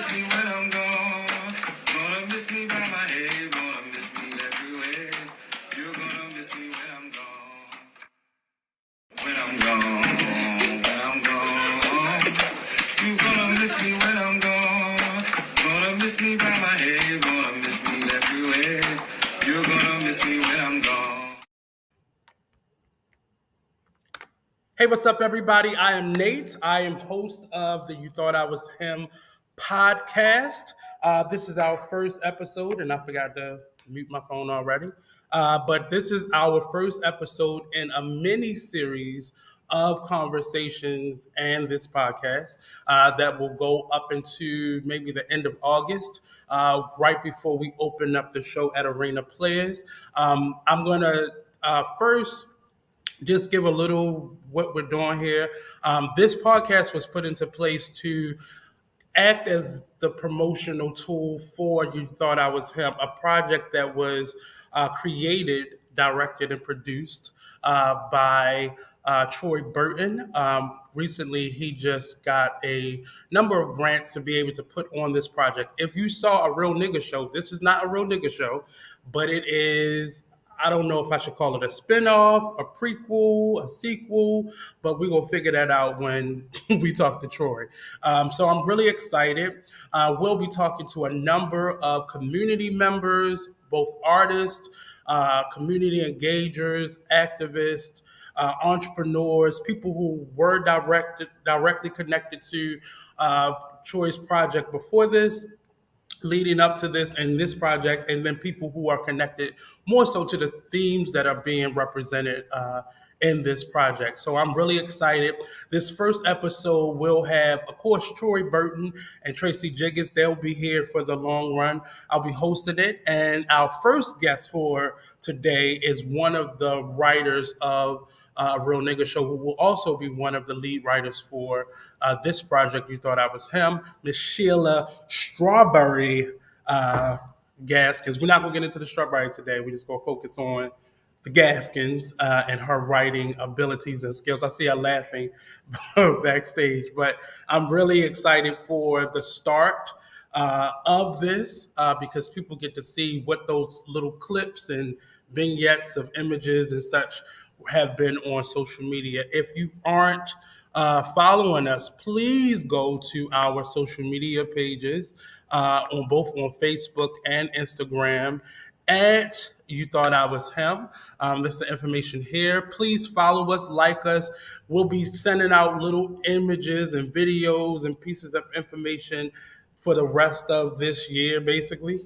miss me when I'm gone. Gonna miss me by my head. Gonna miss me everywhere. You're gonna miss me when I'm gone. When I'm gone. When I'm gone. You're gonna miss me when I'm gone. Gonna miss me by my head. Gonna miss me everywhere. You're gonna miss me when I'm gone. Hey, what's up, everybody? I am Nate. I am host of the You Thought I Was Him podcast. This is our first episode, and I forgot to mute my phone already. But this is our first episode in a mini series of conversations and this podcast that will go up into maybe the end of August, right before we open up the show at Arena Players. I'm going to first just give a little what we're doing here. This podcast was put into place to act as the promotional tool for You Thought I Was Him, a project that was created, directed, and produced by Troy Burton. Recently, he just got a number of grants to be able to put on this project. If you saw a Real Nigga Show, this is not a Real Nigga Show, but it is. I don't know if I should call it a spinoff, a prequel, a sequel, but we're going to figure that out when we talk to Troy. So I'm really excited. We'll be talking to a number of community members, both artists, community engagers, activists, entrepreneurs, people who were directly connected to Troy's project before this, leading up to this and this project, and then people who are connected more so to the themes that are being represented in this project. So I'm really excited. This first episode will have, of course, Troy Burton and Tracie Jiggetts. They'll be here for the long run. I'll be hosting it. And our first guest for today is one of the writers of Real Nigga Show, who will also be one of the lead writers for this project. You Thought I Was Him, Miss Sheila Strawberry Gaskins. We're not going to get into the Strawberry today. We're just going to focus on the Gaskins and her writing abilities and skills. I see her laughing backstage, but I'm really excited for the start of this because people get to see what those little clips and vignettes of images and such have been on social media. If you aren't following us, please go to our social media pages on both on Facebook and Instagram at You Thought I Was Him. That's the information here. Please follow us, like us. We'll be sending out little images and videos and pieces of information for the rest of this year, basically,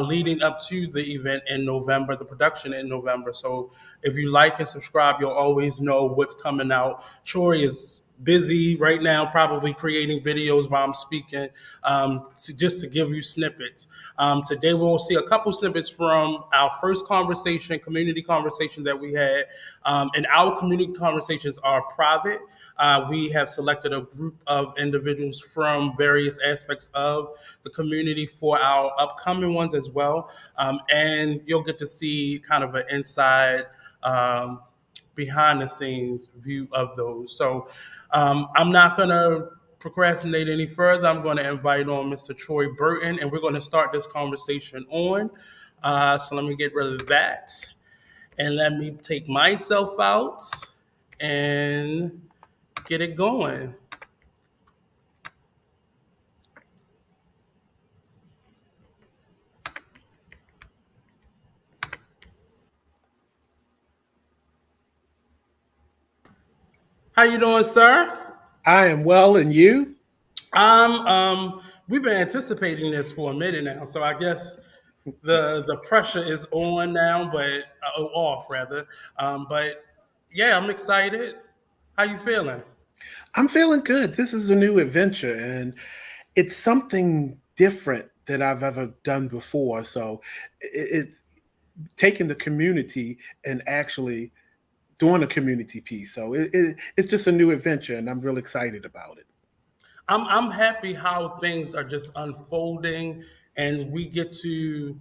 leading up to the event in November, the production in November. So if you like and subscribe, you'll always know what's coming out. Troy is busy right now, probably creating videos while I'm speaking, just to give you snippets. Today we'll see a couple snippets from our first conversation, community conversation that we had. And our community conversations are private. We have selected a group of individuals from various aspects of the community for our upcoming ones as well. And you'll get to see kind of an inside behind the scenes view of those. So I'm not going to procrastinate any further. I'm going to invite on Mr. Troy Burton, and we're going to start this conversation on. So let me get rid of that. And let me take myself out and get it going. How you doing, sir? I am well, and you? We've been anticipating this for a minute now, so I guess the pressure is on now, but off rather. But yeah, I'm excited. How you feeling? I'm feeling good. This is a new adventure, and it's something different than I've ever done before. So it's taking the community and actually doing a community piece. So it's just a new adventure, and I'm real excited about it. I'm happy how things are just unfolding, and we get to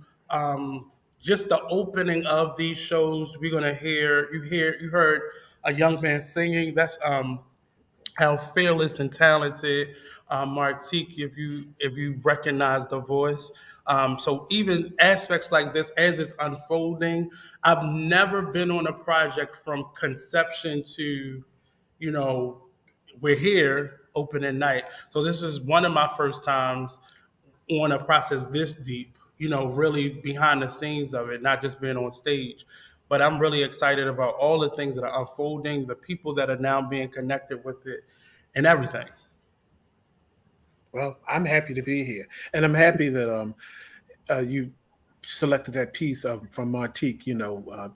just the opening of these shows. We're gonna you heard a young man singing. That's how fearless and talented Martique, if you recognize the voice. So even aspects like this, as it's unfolding, I've never been on a project from conception to, you know, we're here opening night. So this is one of my first times on a process this deep, really behind the scenes of it, not just being on stage. But I'm really excited about all the things that are unfolding, the people that are now being connected with it, and everything. Well, I'm happy to be here, and I'm happy that you selected that piece from Martique.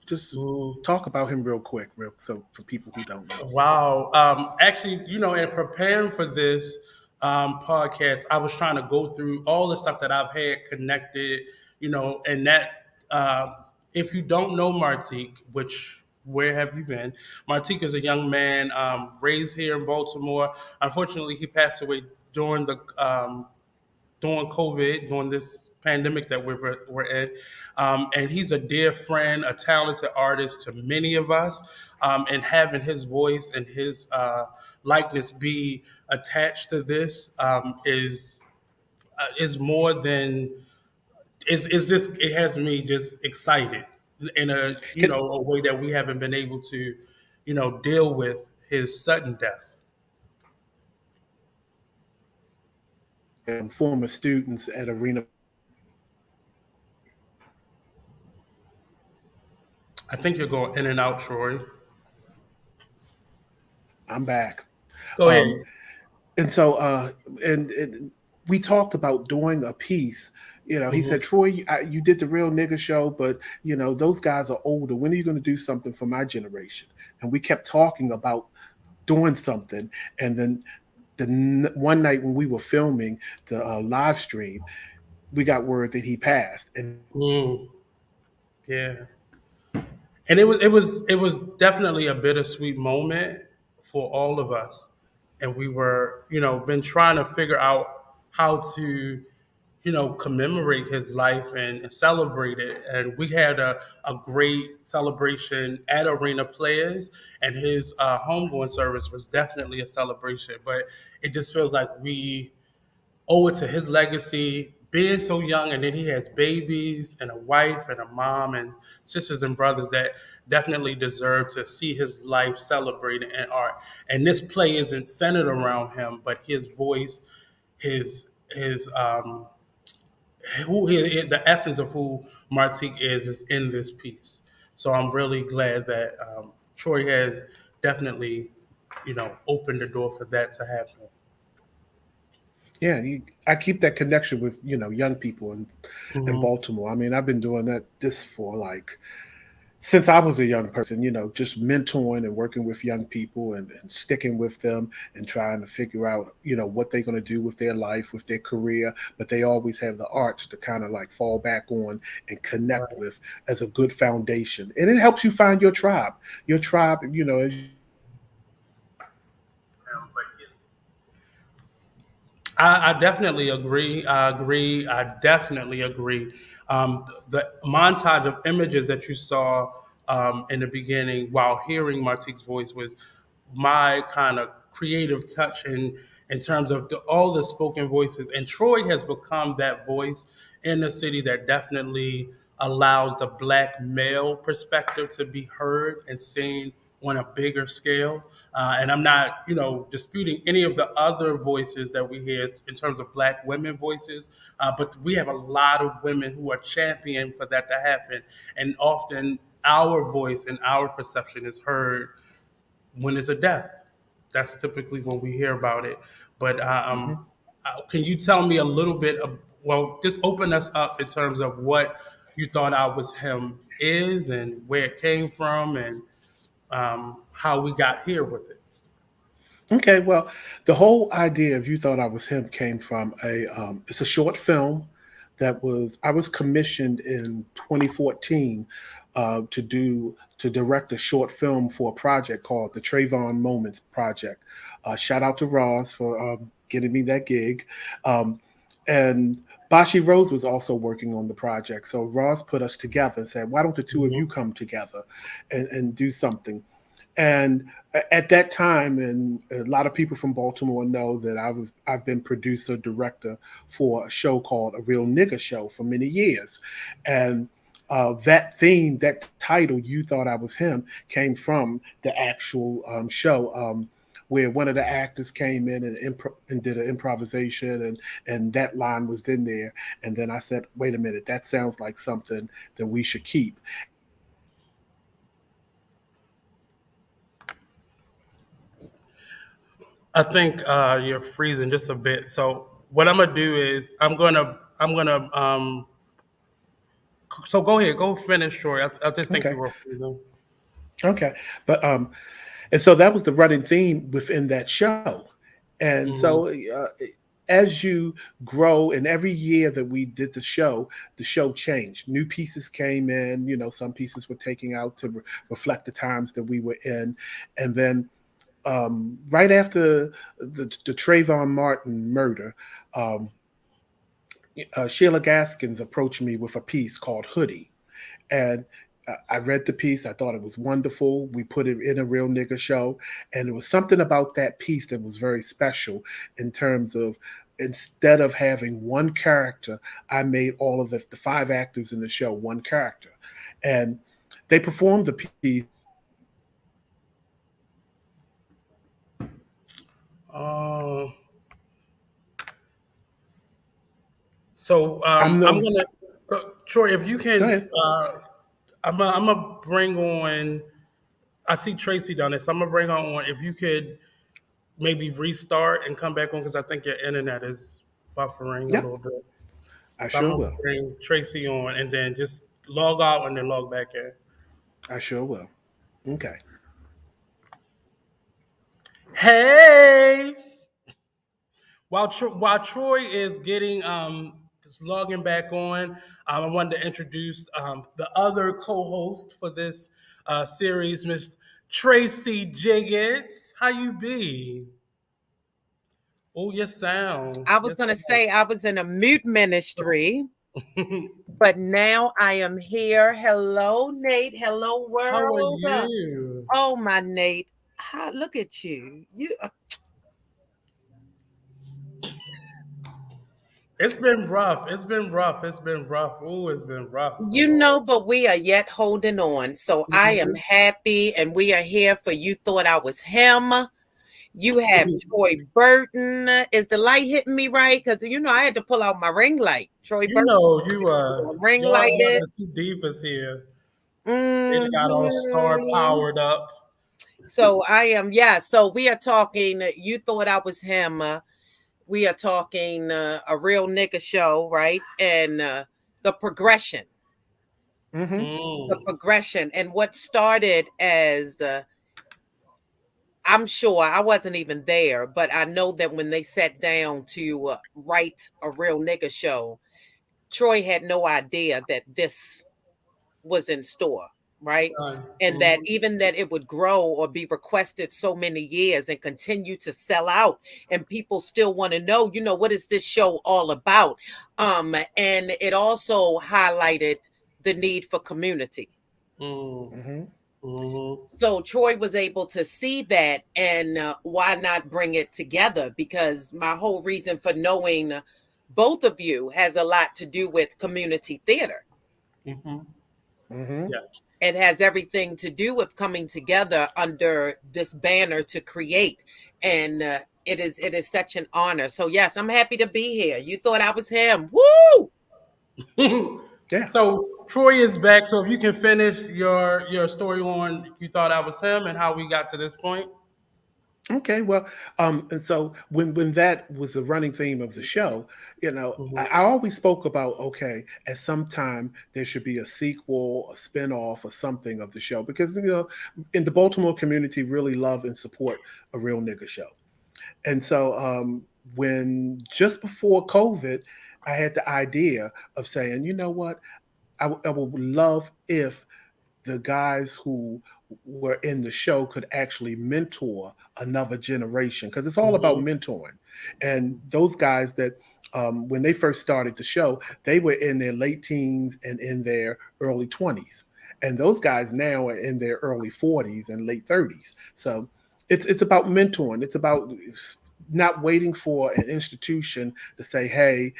Just Mm. talk about him real quick, real so for people who don't know. Wow. Actually, in preparing for this podcast, I was trying to go through all the stuff that I've had connected, and that if you don't know Martique, which where have you been? Martique is a young man raised here in Baltimore. Unfortunately, he passed away during the during COVID, during this pandemic that we're in. And he's a dear friend, a talented artist to many of us. And having his voice and his likeness be attached to this is more than is just it has me just excited in a Can a way that we haven't been able to deal with his sudden death. former students at Arena. I think you're going in and out, Troy. I'm back. Go ahead. Um, and so and we talked about doing a piece. He Mhm. said, Troy, you did the Real Nigga Show, but those guys are older. When are you going to do something for my generation? And we kept talking about doing something. And then one night when we were filming the live stream, we got word that he passed. And Mm. Yeah. And it was definitely a bittersweet moment for all of us, and we were been trying to figure out how to commemorate his life and celebrate it. And we had a great celebration at Arena Players, and his homegoing service was definitely a celebration. But it just feels like we owe it to his legacy, being so young, and then he has babies and a wife and a mom and sisters and brothers that definitely deserve to see his life celebrated in art. And this play isn't centered around him, but his voice, his the essence of who Martique is in this piece. So I'm really glad that Troy has definitely, opened the door for that to happen. yeah, I keep that connection with young people in Mhm. Baltimore. I mean, I've been doing that this for like since I was a young person, just mentoring and working with young people and sticking with them and trying to figure out, what they're going to do with their life, with their career. But they always have the arts to kind of like fall back on and connect Right. with as a good foundation. And it helps you find your tribe. Your tribe, as I definitely agree. I agree. I definitely agree. The montage of images that you saw in the beginning while hearing Martique's voice was my kind of creative touch in terms of all the spoken voices. And Troy has become that voice in the city that definitely allows the black male perspective to be heard and seen on a bigger scale. And I'm not, disputing any of the other voices that we hear in terms of black women voices, but we have a lot of women who are championing for that to happen. And often our voice and our perception is heard when it's a death. That's typically when we hear about it. But Mhm. can you tell me a little bit of, well, just open us up in terms of what you thought I Was Him is and where it came from and how we got here with it. Okay, well, the whole idea of You Thought I Was Him came from it's a short film that I was commissioned in 2014 to direct a short film for a project called the Trayvon Moments Project. Shout out to Ross for getting me that gig. And Bashi Rose was also working on the project. So Ross put us together and said, why don't the two of Mhm. you come together and do something? And at that time, and a lot of people from Baltimore know that I've been producer director for a show called A Real Nigga Show for many years, and that theme, that title, "You Thought I Was Him," came from the actual show. Where one of the actors came in and did an improvisation, and that line was in there, and then I said, "Wait a minute, that sounds like something that we should keep." And so we put that together, I think you're freezing just a bit. So what I'm gonna do is I'm gonna so go ahead, go finish, Troy. I just think you okay, were freezing. okay, but and so that was the running theme within that show. And Hmm. so as you grow, and every year that we did the show changed. New pieces came in. Some pieces were taken out to reflect the times that we were in. And then right after the Trayvon Martin murder, um, Sheila Gaskins approached me with a piece called Hoodie. And I read the piece. I thought it was wonderful. We put it in A Real Nigga Show. And it was something about that piece that was very special in terms of, instead of having one character, I made all of the five actors in the show one character. And they performed the piece, Uh, so I'm I'm no, gonna Troy, if you go can, ahead. I'm gonna bring on. I see Tracie down there, so I'm gonna bring her on. If you could maybe restart and come back on, because I think your internet is buffering a Yeah, little bit. I So I'm sure gonna will. bring Tracie on, and then just log out and then log back in. I sure will. Okay. Hey, while Troy is getting is logging back on, I wanted to introduce the other co-host for this series, Miss Tracie Jiggetts. How you be? Oh, your sound, I was your going to say I was in a mute ministry, sound. but now I am here. Hello, Nate. Hello, How are world. you? Oh, my Nate. Look at you. It's been rough. It's been rough. It's been rough. Oh, it's been rough. But we are yet holding on. So I am Mhm. happy, and we are here for You Thought I Was Him. You have Troy Burton. Is the light hitting me right? Because I had to pull out my ring light. Troy You Burton, know, ring y'all lighted. the two divas here. They got all star Hmm. powered up. So I am, yeah. So we are talking. You thought I was him. We are talking a real nigga show, right? And the progression, Mm-hmm. the Mm. progression, and what started as I'm sure I wasn't even there, but I know that when they sat down to write a real nigga show, Troy had no idea that this was in store, right? And that Mhm. even that it would grow or be requested so many years and continue to sell out, and people still want to know, what is this show all about? And it also highlighted the need for community. Mm. Mm-hmm. Mhm. So Troy was able to see that, and why not bring it together? Because my whole reason for knowing both of you has a lot to do with community theater. Mhm. Mm-hmm. Yeah. It has everything to do with coming together under this banner to create, and it is such an honor. So yes, I'm happy to be here. You thought I was him. Woo! Yeah. So Troy is back. So if you can finish your story on you thought I was him and how we got to this point. Okay, well, and so when that was the running theme of the show, Mhm. I always spoke about, okay, at some time there should be a sequel, a spinoff, or something of the show, because in the Baltimore community really love and support a real nigga show. And so when just before COVID, I had the idea of saying, you know what, I would love if the guys who were in the show could actually mentor another generation, because it's all about Mhm. mentoring. And those guys that when they first started the show, they were in their late teens and in their early 20s. and those guys now are in their early 40s and late 30s. So it's about mentoring. It's about not waiting for an institution to say, hey,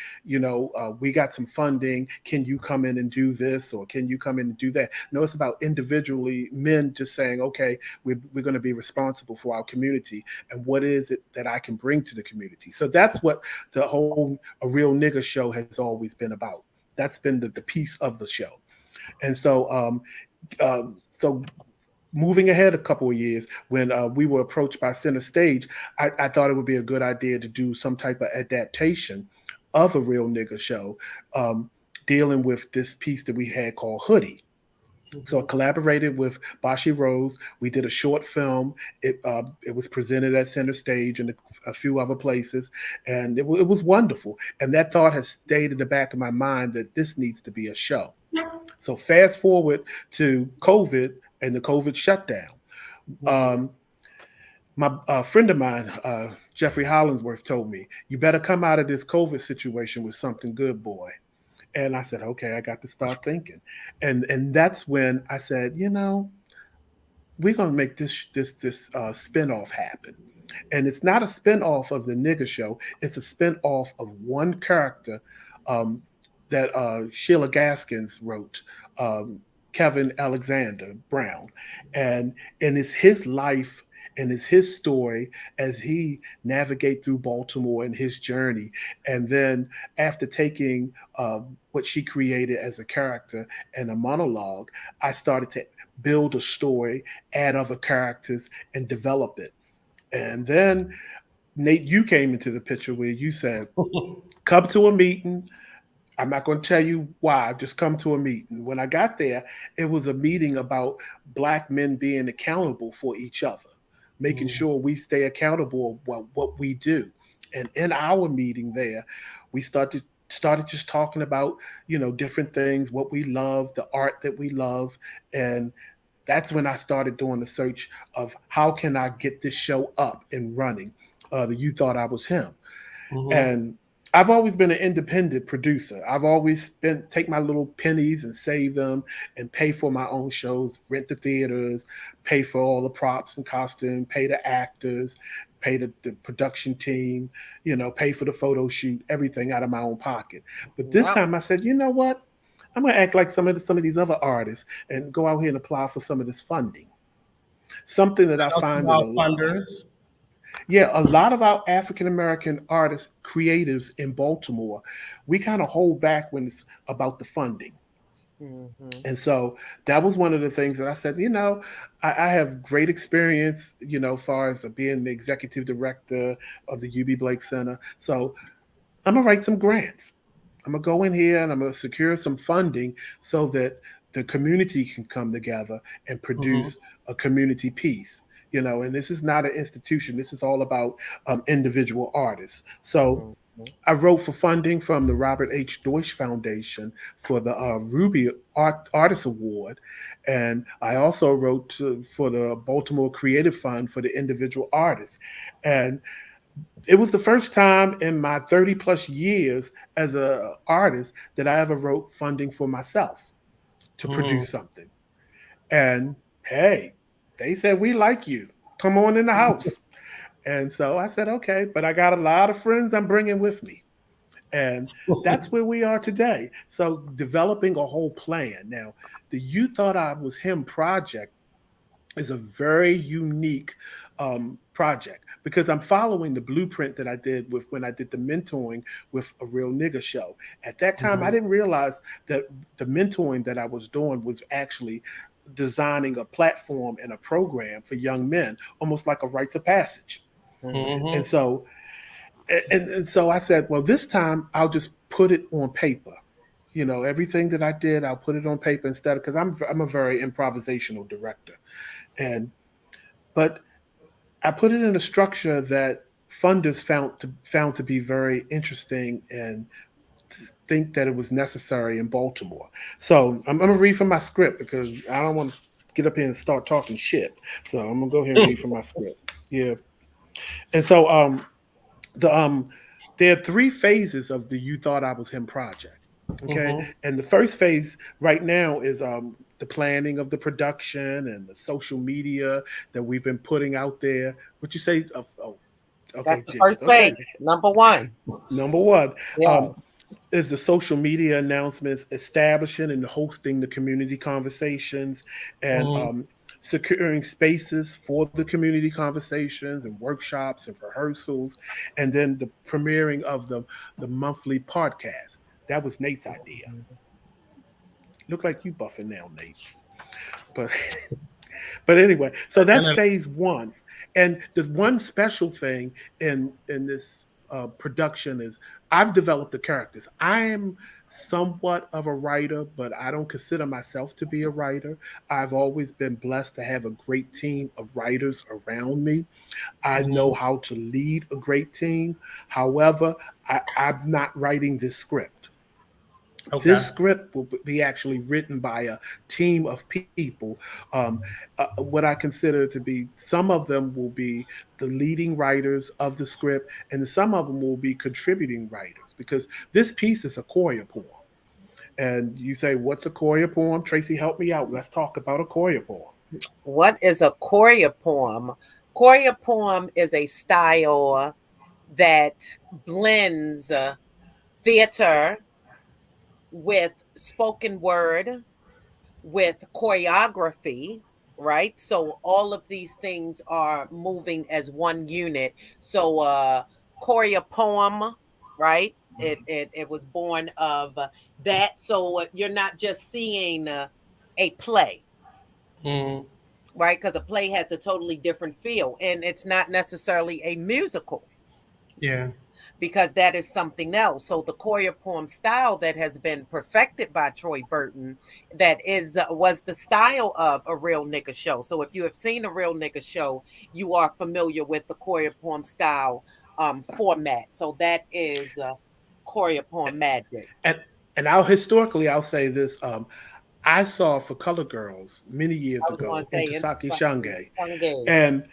we got some funding, can you come in and do this, or can you come in and do that? No, it's about individually men just saying, okay, we're going to be responsible for our community, and what is it that I can bring to the community. So that's what the whole A Real Nigga show has always been about. That's been the piece of the show. And so moving ahead a couple of years, when we were approached by Center Stage, I thought it would be a good idea to do some type of adaptation of A Real Nigga show, dealing with this piece that we had called Hoodie. So I collaborated with Bashi Rose. We did a short film. It was presented at Center Stage and a few other places, and it was wonderful. And that thought has stayed in the back of my mind that this needs to be a show. So fast forward to COVID and the COVID shutdown. Um, my friend of mine, Jeffrey Hollingsworth, told me, "You better come out of this COVID situation with something good, boy." And I said, "Okay, I got to start thinking." And that's when I said, we're gonna make this spinoff happen. And it's not a spinoff of the nigga show. It's a spinoff of one character um, that Sheila Gaskins wrote, um, Kevin Alexander Brown, and it's his life and it's his story as he navigate through Baltimore and his journey. And then after taking what she created as a character and a monologue, I started to build a story, add other characters, and develop it. And then Nate, you came into the picture where you said, "Come to a meeting." I'm not going to tell you why. Just come to a meeting. When I got there, it was a meeting about Black men being accountable for each other, making Mhm. sure we stay accountable about what we do. And in our meeting there, we started just talking about different things, what we love, the art that we love, and that's when I started doing the search of how can I get this show up and running. The You Thought I Was Him, Mhm. and I've always been an independent producer. I've always spent take my little pennies and save them and pay for my own shows, rent the theaters, pay for all the props and costume, pay the actors, pay the production team, pay for the photo shoot, everything out of my own pocket. But this Wow. time I said, you know what? I'm gonna act like some of these other artists and go out here and apply for some of this funding. Something that I Shout out find to that our funders. a lot of our African American artists, creatives in Baltimore, we kind of hold back when it's about the funding. Hmm. And so that was one of the things that I said, I have great experience, far as being the executive director of the UB Blake Center. So I'm gonna write some grants. I'm gonna go in here and I'm gonna secure some funding so that the community can come together and Mhm. produce a community piece. And this is not an institution. This is all about individual artists. So Hmm. I wrote for funding from the Robert H. Deutsch Foundation for the Ruby Artist Award. And I also wrote for the Baltimore Creative Fund for the individual artists. And it was the first time in my 30 plus years as a artist that I ever wrote funding for myself to Mhm. produce something. And hey, they said, we like you. Come on in the house. And so I said, okay, but I got a lot of friends I'm bringing with me. And that's where we are today. So developing a whole plan. Now, the You Thought I Was Him project is a very unique project because I'm following the blueprint that I did with when I did the mentoring with A Real Nigga show. At that time, I Mhm. didn't realize that the mentoring that I was doing was actually designing a platform and a program for young men, almost like a rites of passage. And Mhm. so, and so I said, well, this time I'll just put it on paper. Everything that I did, I'll put it on paper instead because I'm a very improvisational director, and but I put it in a structure that funders found to be very interesting and think that it was necessary in Baltimore. So I'm gonna read from my script because I don't want to get up here and start talking shit. So I'm gonna go ahead and read from my script. Yeah. And so the there are three phases of the You Thought I Was Him project. Okay. Mhm. And the first phase right now is the planning of the production and the social media that we've been putting out there. What you say? Oh, That's okay, the Jiggetts. first Okay, phase, number one. number one. Um, Yes. is the social media announcements, establishing and hosting the community conversations, and Mhm. securing spaces for the community conversations and workshops and rehearsals, and then the premiering of the monthly podcast. That was Nate's idea. Look like you buffing now, Nate. But but anyway, so that's phase one. And there's one special thing in this production is I've developed the characters. I am somewhat of a writer, but I don't consider myself to be a writer. I've always been blessed to have a great team of writers around me. I know Mhm. how to lead a great team. However, I'm not writing this script. Okay. This script will be actually written by a team of people. What I consider to be, some of them will be the leading writers of the script, and some of them will be contributing writers, because this piece is a chroeopoem. And you say, what's a chroeopoem? Tracie, help me out. Let's talk about a chroeopoem. What is a chroeopoem? Chroeopoem is a style that blends theater with spoken word, with choreography, right? So all of these things are moving as one unit. So choreopoem, right? It was born of that. So you're not just seeing a play, Mhm. right? Because a play has a totally different feel, and it's not necessarily a musical, Yeah. because that is something else. So the choreopoem style that has been perfected by Troy Burton, that is was the style of a real nigga show. So if you have seen a real nigga show, you are familiar with the choreopoem style format. So that is choreopoem magic. And and I'll historically I'll say this. I saw For Color Girls many years I was going ago to in say in Tasaki Shange, Sungay. and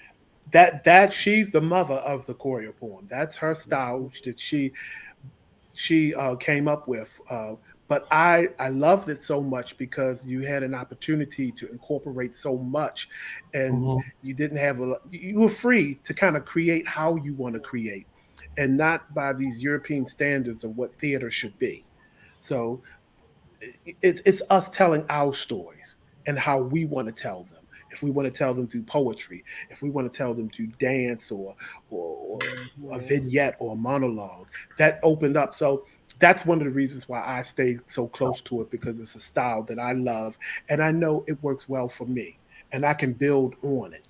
that she's the mother of the choreopoem. That's her style that she came up with. But I loved it so much because you had an opportunity to incorporate so much, and Mhm. you didn't have you were free to kind of create how you want to create, and not by these European standards of what theater should be. So it's us telling our stories and how we want to tell them. If we want to tell them through poetry, if we want to tell them through dance or a Mhm. vignette or a monologue, that opened up. So that's one of the reasons why I stay so close to it, because it's a style that I love and I know it works well for me and I can build on it.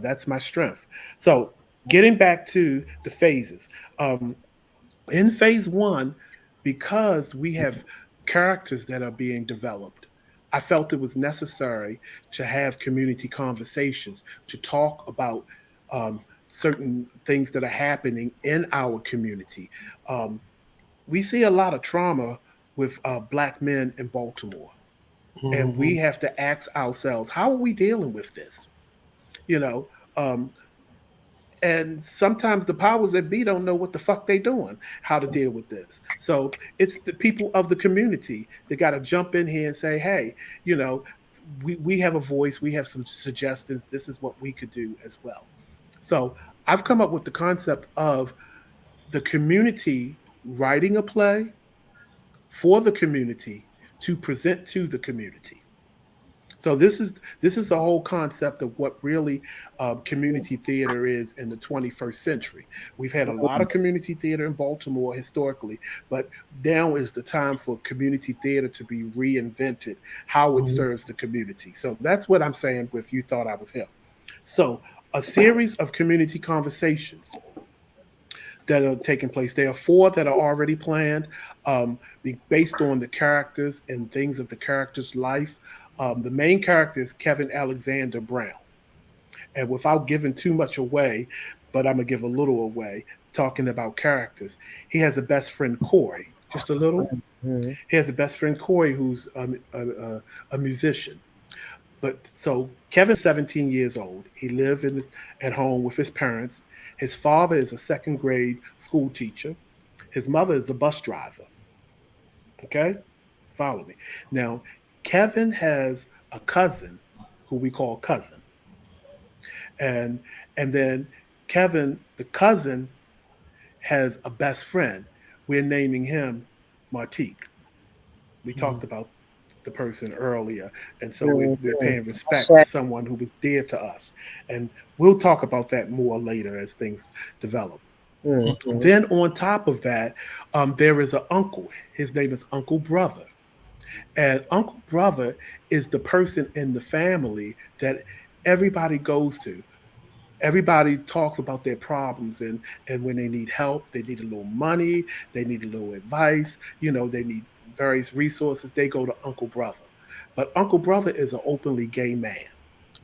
That's my strength. So getting back to the phases. In phase one, because we have characters that are being developed, I felt it was necessary to have community conversations to talk about certain things that are happening in our community. Um, we see a lot of trauma with Black men in Baltimore, and we Mhm. have to ask ourselves, how are we dealing with this? You know, um, and sometimes the powers that be don't know what the fuck they doing, how to deal with this. So it's the people of the community that got to jump in here and say, hey, you know we have a voice, we have some suggestions, this is what we could do as well. So I've come up with the concept of the community writing a play for the community to present to the community. So this is the whole concept of what really community theater is in the 21st century. We've had a lot of community theater in Baltimore historically, but now is the time for community theater to be reinvented, how it Mhm. serves the community. So that's what I'm saying with You Thought I Was Him. So a series of community conversations that are taking place. There are four that are already planned, based on the characters and things of the character's life. The main character is Kevin Alexander Brown. And without giving too much away, but I'm going to give a little away, talking about characters, he has a best friend, Corey, just a little. Mhm. He has a best friend, Corey, who's a musician. But so Kevin's 17 years old. He lives at home with his parents. His father is a second grade school teacher. His mother is a bus driver. Okay? Follow me. Now, Kevin has a cousin who we call cousin, and then Kevin, the cousin, has a best friend. We're naming him Martique. We talked about the person earlier, and so we're paying respect to someone who was dear to us, and we'll talk about that more later as things develop. Then on top of that, there is an uncle. His name is Uncle Brother, and Uncle Brother is the person in the family that everybody goes to. Everybody talks about their problems, and when they need help, they need a little money, they need a little advice, they need various resources, they go to Uncle Brother. But Uncle Brother is an openly gay man.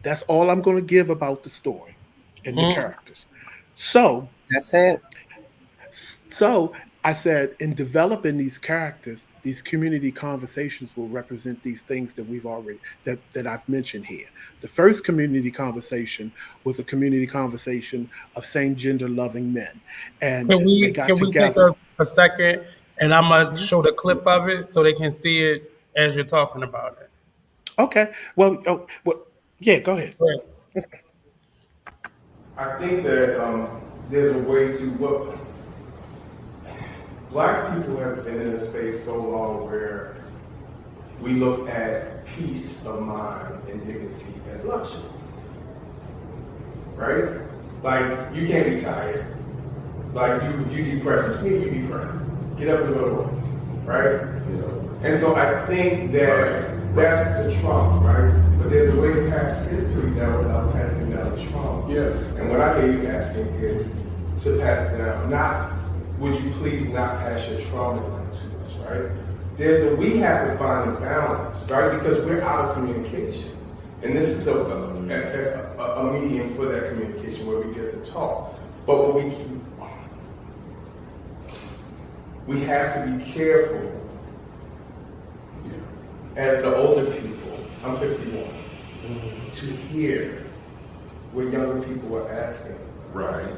That's all I'm going to give about the story and the characters. So That's it. so I said, in developing these characters, these community conversations will represent these things that we've already that I've mentioned here. The first community conversation was a community conversation of same gender loving men, and Can they we got can we take together. a second and I'm gonna Mhm. show the clip of it so they can see it as you're talking about it. Okay, well, yeah, go ahead. Right. I think that there's a way to what Black people have been in a space so long where we look at peace of mind and dignity as luxuries, right? Like you can't be tired. Like you depressed. Me, you depressed. Get up and go to work, right? And so I think that that's the trauma, right? But there's a way to pass history down without passing down the trauma. Yeah. And what I hear you asking is to pass down, not would you please not pass your trauma down to us, right? We have to find a balance, right? Because we're out of communication. And this is a medium for that communication where we get to talk. But what we have to be careful as the older people, I'm 51, to hear what younger people are asking. Right.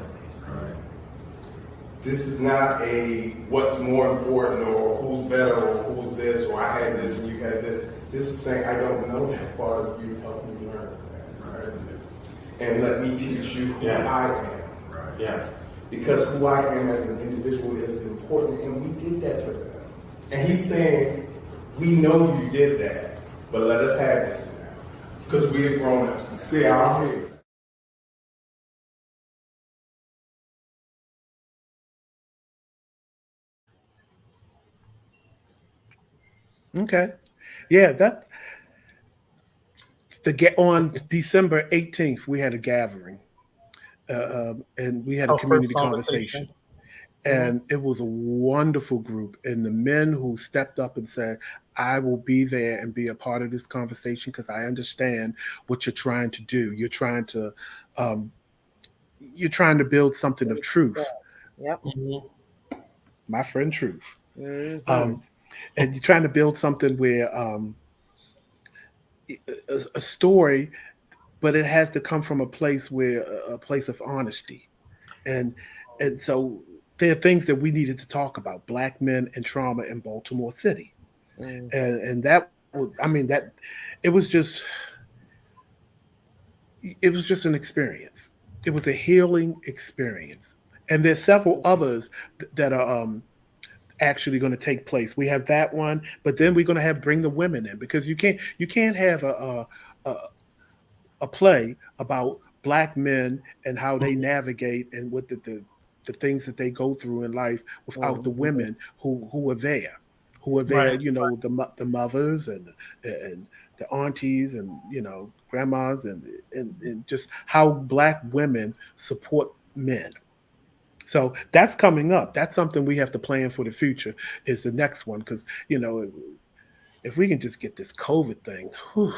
This is not a what's more important or who's better or who's this or I had this and you had this. This is saying I don't know that part of you. Help me learn that. Right? And let me teach you who I am. Right. Yes. Because who I am as an individual is important, and we did that for them. And he's saying, we know you did that, but let us have this now. Because we're grown ups. See our heads. Okay, yeah, on December 18th we had a gathering, and we had a Our first community conversation. conversation. And it was a wonderful group. And the men who stepped up and said, I will be there and be a part of this conversation because I understand what you're trying to do. Um, you're trying to build something of truth. Yep. My friend Truth. Mm-hmm. And you're trying to build something where a story, but it has to come from a place of honesty. And so there are things that we needed to talk about: Black men and trauma in Baltimore City. And that was, I mean, that it was just an experience. It was a healing experience. And there's several others that are actually going to take place. We have that one, but then we're going to have bring the women in, because you can't have a, a play about Black men and how they navigate and what the things that they go through in life without the women who are there, Right. the mothers and the aunties and grandmas and just how Black women support men. So that's coming up. That's something we have to plan for the future, is the next one, because if we can just get this COVID thing, whew,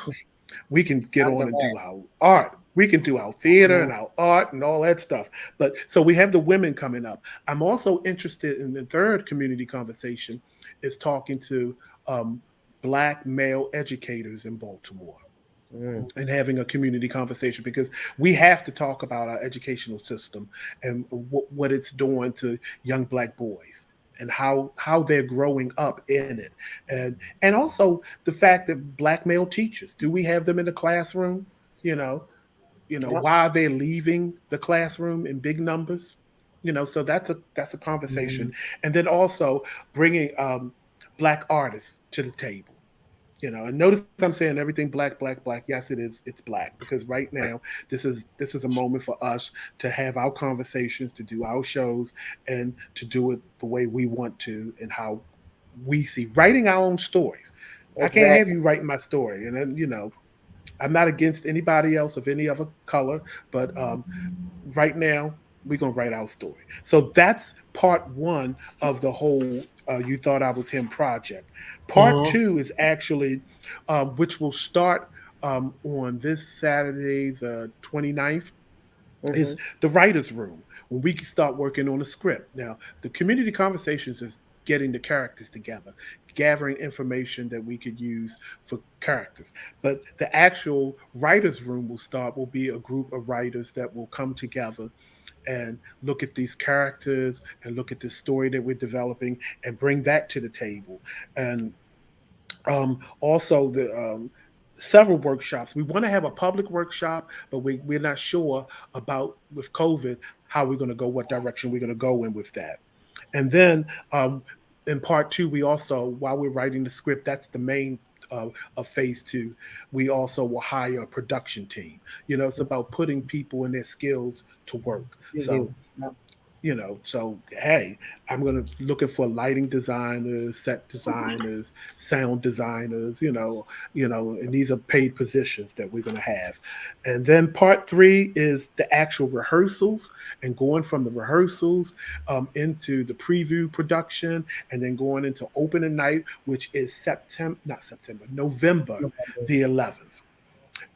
we can get Out the on and do way. our art. We can do our theater and our art and all that stuff. But so we have the women coming up. I'm also interested in the third community conversation is talking to Black male educators in Baltimore and having a community conversation, because we have to talk about our educational system and what it's doing to young Black boys and how they're growing up in it, and also the fact that black male teachers, do we have them in the classroom? You know, Yep. why are they leaving the classroom in big numbers? So that's a conversation, Mhm. and then also bringing black artists to the table. And notice I'm saying everything black, black, black. Yes, it is. It's black because right now this is a moment for us to have our conversations, to do our shows, and to do it the way we want to, and how we see writing our own stories. I can't have Exactly. you writing my story, and then I'm not against anybody else of any other color, but right now we're gonna write our story. So that's part one of the whole "You Thought I Was Him" project. Part Mhm. two is actually, which will start on this Saturday, the 29th, is Hmm. the writers' room, when we can start working on a script. Now, the community conversations is getting the characters together, gathering information that we could use for characters. But the actual writers' room will be a group of writers that will come together and look at these characters and look at the story that we're developing and bring that to the table. And also the several workshops. We want to have a public workshop, but we're not sure about, with COVID, how we're going to go, what direction we're going to go in with that. And then in part two, we also, while we're writing the script, that's the main of phase two. We also will hire a production team. It's about putting people and their skills to work. So Yep. hey, I'm gonna looking for lighting designers, set designers, sound designers, and these are paid positions that we're gonna have. And then part three is the actual rehearsals, and going from the rehearsals into the preview production, and then going into opening night, which is November the 11th.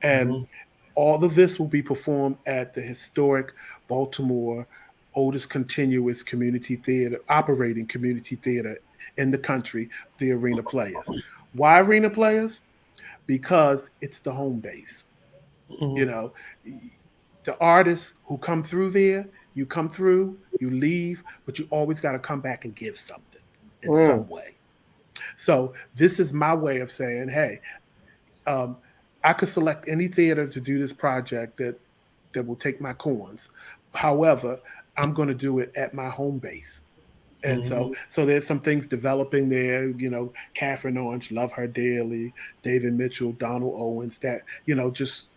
And Mhm. all of this will be performed at the historic Baltimore oldest continuous community theater, operating community theater in the country, the Arena Players. Why Arena Players? Because it's the home base. You Mhm. know, the artists who come through there, you come through, you leave, but you always got to come back and give something in Mm. some way. So this is my way of saying, hey, um, I could select any theater to do this project that will take my coins. However, I'm going to do it at my home base. And so, Mhm. so there's some things developing there. Catherine Orange, love her dearly. David Mitchell, Donald Owens. That just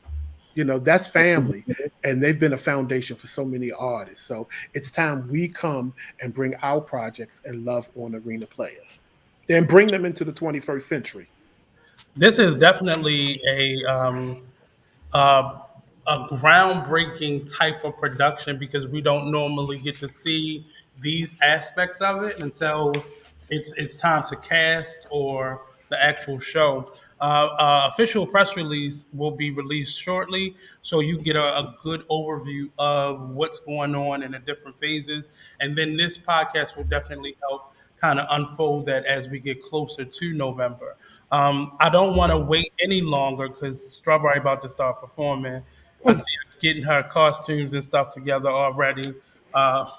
that's family, and they've been a foundation for so many artists. So it's time we come and bring our projects and love on Arena Players, and bring them into the 21st century. This is definitely uh, a groundbreaking type of production because we don't normally get to see these aspects of it until it's time to cast or the actual show. Official press release will be released shortly, so you get a good overview of what's going on in the different phases, and then this podcast will definitely help kind of unfold that as we get closer to November. I don't want to wait any longer because Strawberry about to start performing. I see her getting her costumes and stuff together already. Uh,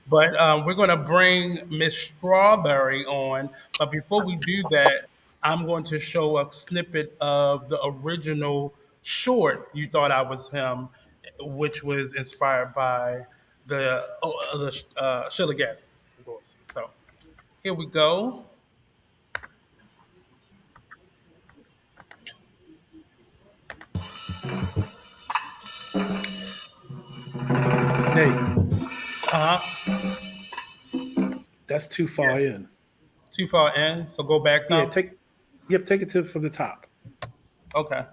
but we're going to bring Miss Strawberry on. But before we do that, I'm going to show a snippet of the original short "You Thought I Was Him," which was inspired by the Sheila Gaskins voice. So here we go. Nate, Uh-huh. that's too Yeah. far in. Too far in, so go back Yeah, some. take it to from the top. Okay.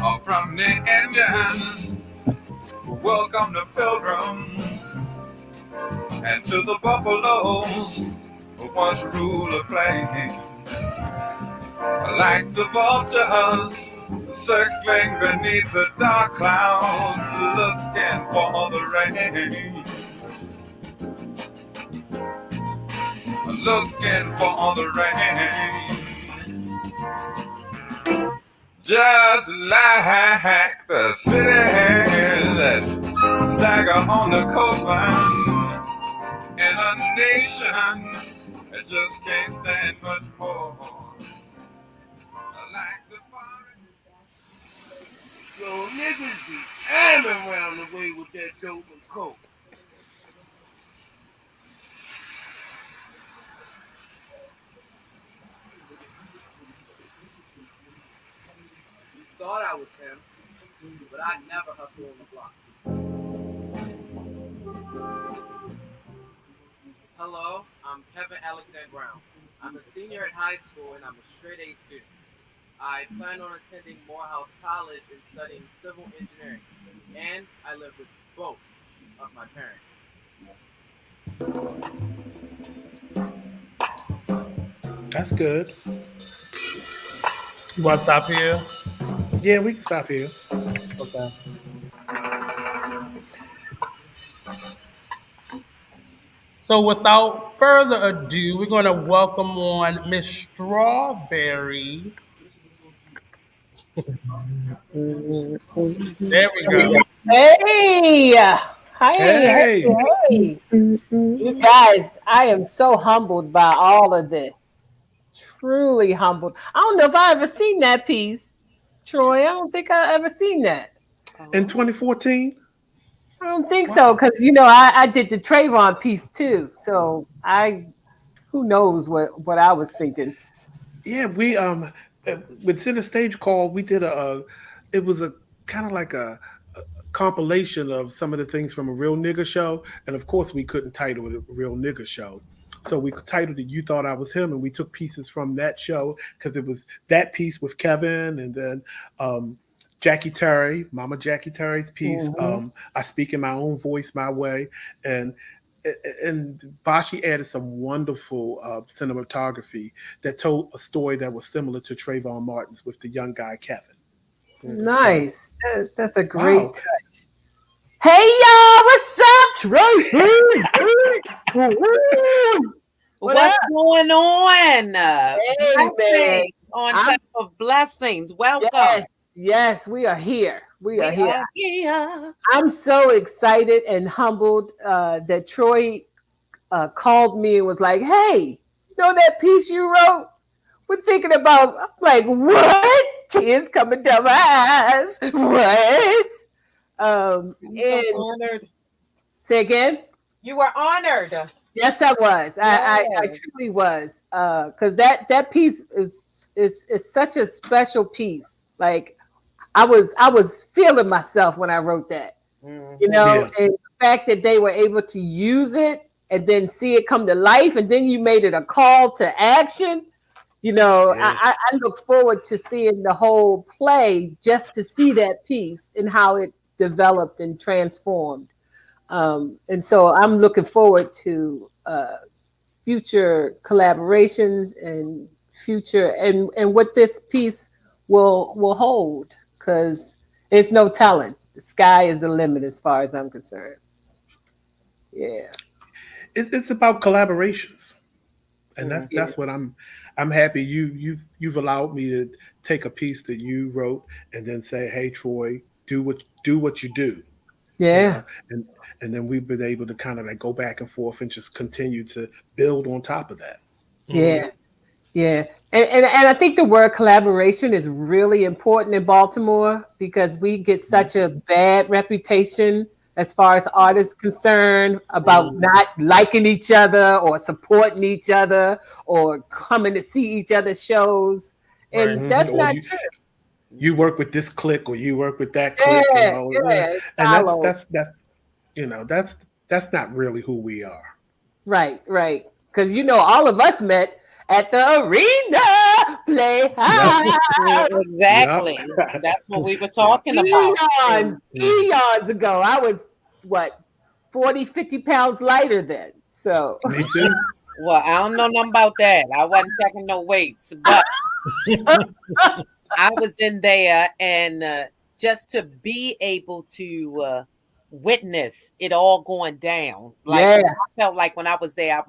All from the Indians who welcome the pilgrims, and to the buffaloes who once ruled the plain. Like the vultures circling beneath the dark clouds, looking for the rain. looking for the rain. Just like the city that stagger on the coastline in a nation that just can't stand much more. Like the foreign. Yo, niggas be jamming around the way with that dope and coke. You thought I was him, but I never hustle on the block. Hello, I'm Kevin Alexander Brown. I'm a senior at high school and I'm a straight A student. I plan on attending Morehouse College and studying civil engineering, and I live with both of my parents. That's good. You want to stop here? Yeah, we can stop here. Okay. So without further ado, we're going to welcome on Miss Strawberry. There we go. Hey, Hey. hey. You guys, I am so humbled by all of this. Truly humbled. I don't know if I ever seen that piece, Troy. I don't think I ever seen that. In 2014? I don't think so, because I did the Trayvon piece too. So who knows what I was thinking. Yeah, we with Center Stage Call, we did it was a kind of like a compilation of some of the things from a Real Nigga Show, and of course we couldn't title it a Real Nigga Show, so we titled it You Thought I Was Him, and we took pieces from that show because it was that piece with Kevin, and then Jackie Terry, Mama Jackie Terry's piece. I Speak in My Own Voice, My Way, and Bashi added some wonderful cinematography that told a story that was similar to Trayvon Martin's with the young guy Kevin. Nice. That's a great Wow. touch. Hey y'all, what's up, Troy? What's going on? Hey, man. Blessings on top of blessings. Welcome. Yes, we are here. We are here. Here. I'm so excited and humbled that Troy called me and was like, "Hey, you know that piece you wrote? We're thinking about." I'm like, "What?" Tears coming down my eyes. What? I'm so honored. Say again. You were honored. Yes, I was. I truly was. Because that piece is such a special piece. Like I was feeling myself when I wrote that. And the fact that they were able to use it and then see it come to life, and then you made it a call to action. I look forward to seeing the whole play just to see that piece and how it developed and transformed. And so I'm looking forward to future collaborations and future and what this piece will hold, because there's no telling. The sky is the limit as far as I'm concerned. Yeah. It's about collaborations, and that's what I'm happy you've allowed me to take a piece that you wrote and then say, "Hey, Troy, do what you do." Yeah. And then we've been able to kind of like go back and forth and just continue to build on top of that. Yeah. Yeah. And I think the word collaboration is really important in Baltimore because we get such a bad reputation as far as artists concerned about not liking each other or supporting each other or coming to see each other's shows. And that's not true. You work with this clique or you work with that clique. And that's not really who we are. Right. Because all of us met at the arena playhouse. Exactly. Yep. That's what we were talking about. Eons ago. I was, 40, 50 pounds lighter then. So me too. Well, I don't know nothing about that. I wasn't checking no weights, but I was in there, and just to be able to witness it all going down. Like Yeah. I felt like when I was there,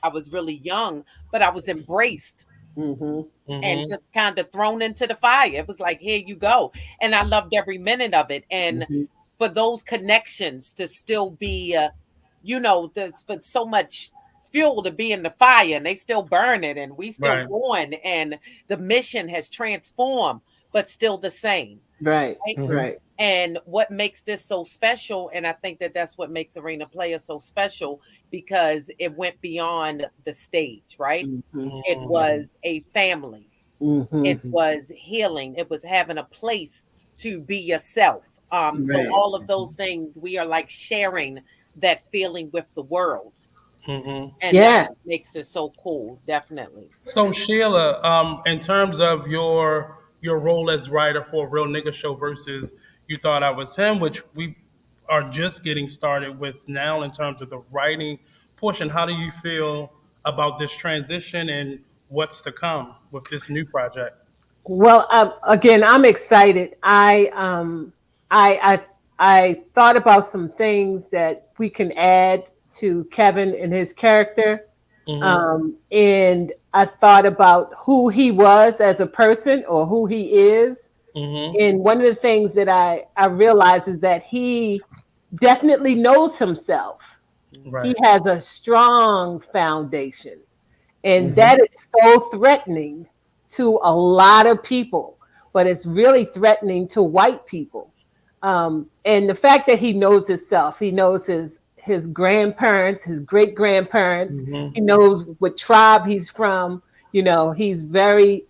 I was really young, but I was embraced Mm-hmm. and Mm-hmm. just kind of thrown into the fire. It was like, here you go. And I loved every minute of it. And Mm-hmm. for those connections to still be, there's for so much fuel to be in the fire and they still burn it and we still Right. going and the mission has transformed, but still the same. Right. Right? Mhm. Right. And what makes this so special, and I think that that's what makes Arena Player so special because it went beyond the stage, right? Mm-hmm. It was a family. It Mm-hmm. was healing. It was having a place to be yourself. So Right. all of those things, we are like sharing that feeling with the world. Mm-hmm. And that's Yeah. what makes it so cool, definitely. So Sheila, in terms of your role as writer for Real Nigga Show versus You Thought I Was Him, which we are just getting started with now in terms of the writing portion, how do you feel about this transition and what's to come with this new project? Well, again, I'm excited. I I thought about some things that we can add to Kevin and his character, Mm-hmm. and I thought about who he was as a person or who he is. Mm-hmm. And one of the things that I realized is that he definitely knows himself. He Right. has a strong foundation. And Mhm. that is so threatening to a lot of people, but it's really threatening to white people. And the fact that he knows himself, he knows his grandparents, his great grandparents, he Mm-hmm. knows what tribe he's from. You know, he's very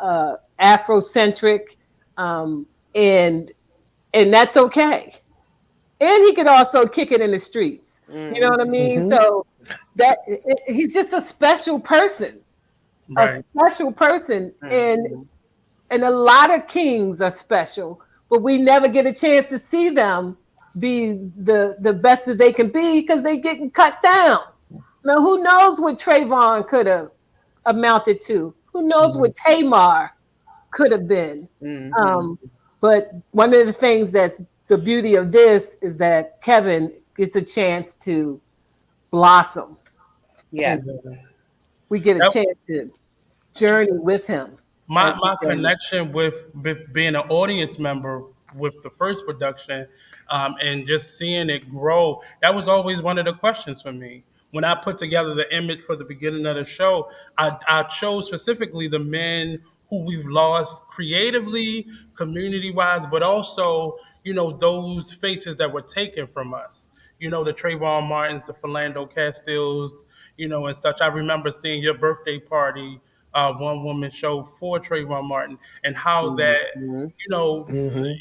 Afrocentric, um, and and that's okay. And he could also kick it in the streets. You know what I Mhm. mean? Mhm. So he's just a special person, a Right. special person, Mhm. and a lot of kings are special, but we never get a chance to see them be the best that they can be because they getting cut down. Now, who knows what Trayvon could have amounted to? Who knows Mhm. what Tamar could have been? Mhm. Um, but one of the things that's the beauty of this is that Kevin gets a chance to blossom, and Yes. we get a That, chance to journey with him as my we go. connection with being an audience member with the first production, and just seeing it grow, that was always one of the questions for me when I put together the image for the beginning of the show. I chose specifically the men who we've lost creatively, community wise, but also those faces that were taken from us, the Trayvon Martins, the Philando Castiles, and such. I remember seeing your birthday party, one woman show for Trayvon Martin, and how that, Mhm. Mhm.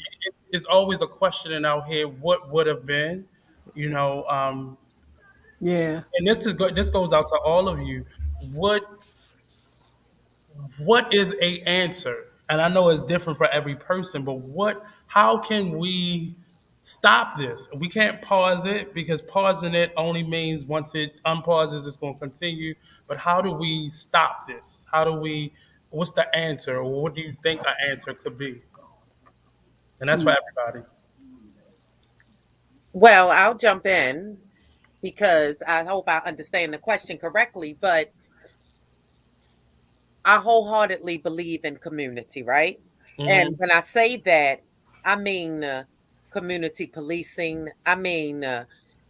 it's always a question out here, what would have been, you know, um, Yeah. and this goes out to all of you. What what is a answer? And I know it's different for every person, but how can we stop this? We can't pause it because pausing it only means once it unpauses, it's going to continue. But how do we stop this? What's the answer? Or what do you think an answer could be? And that's for everybody. Well, I'll jump in because I hope I understand the question correctly, but I wholeheartedly believe in community, right? And Mm-hmm. when I say that, I mean community policing. I mean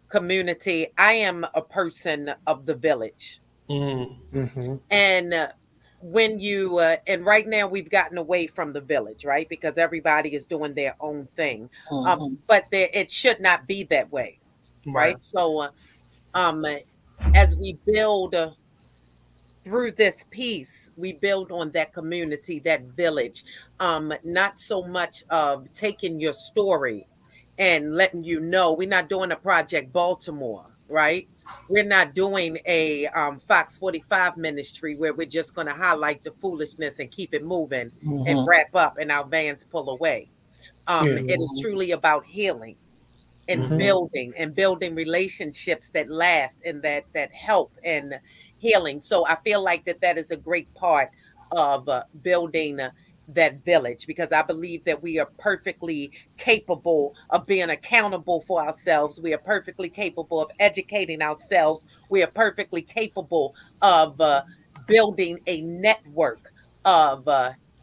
community. I am a person of the village. Mm-hmm. Mhm. And when you, and right now we've gotten away from the village, right? Because everybody is doing their own thing. Mhm. But it should not be that way, Right. right? So, um, as we build through this piece, we build on that community, that village. Not so much of taking your story and letting you know we're not doing a Project Baltimore, right? We're not doing a Fox 45 ministry where we're just going to highlight the foolishness and keep it moving and Mhm. wrap up and our vans pull away. Yeah. It is truly about healing Mhm. and building relationships that last and that help and healing. So I feel like that is a great part of building that village, because I believe that we are perfectly capable of being accountable for ourselves. We are perfectly capable of educating ourselves. We are perfectly capable of building a network of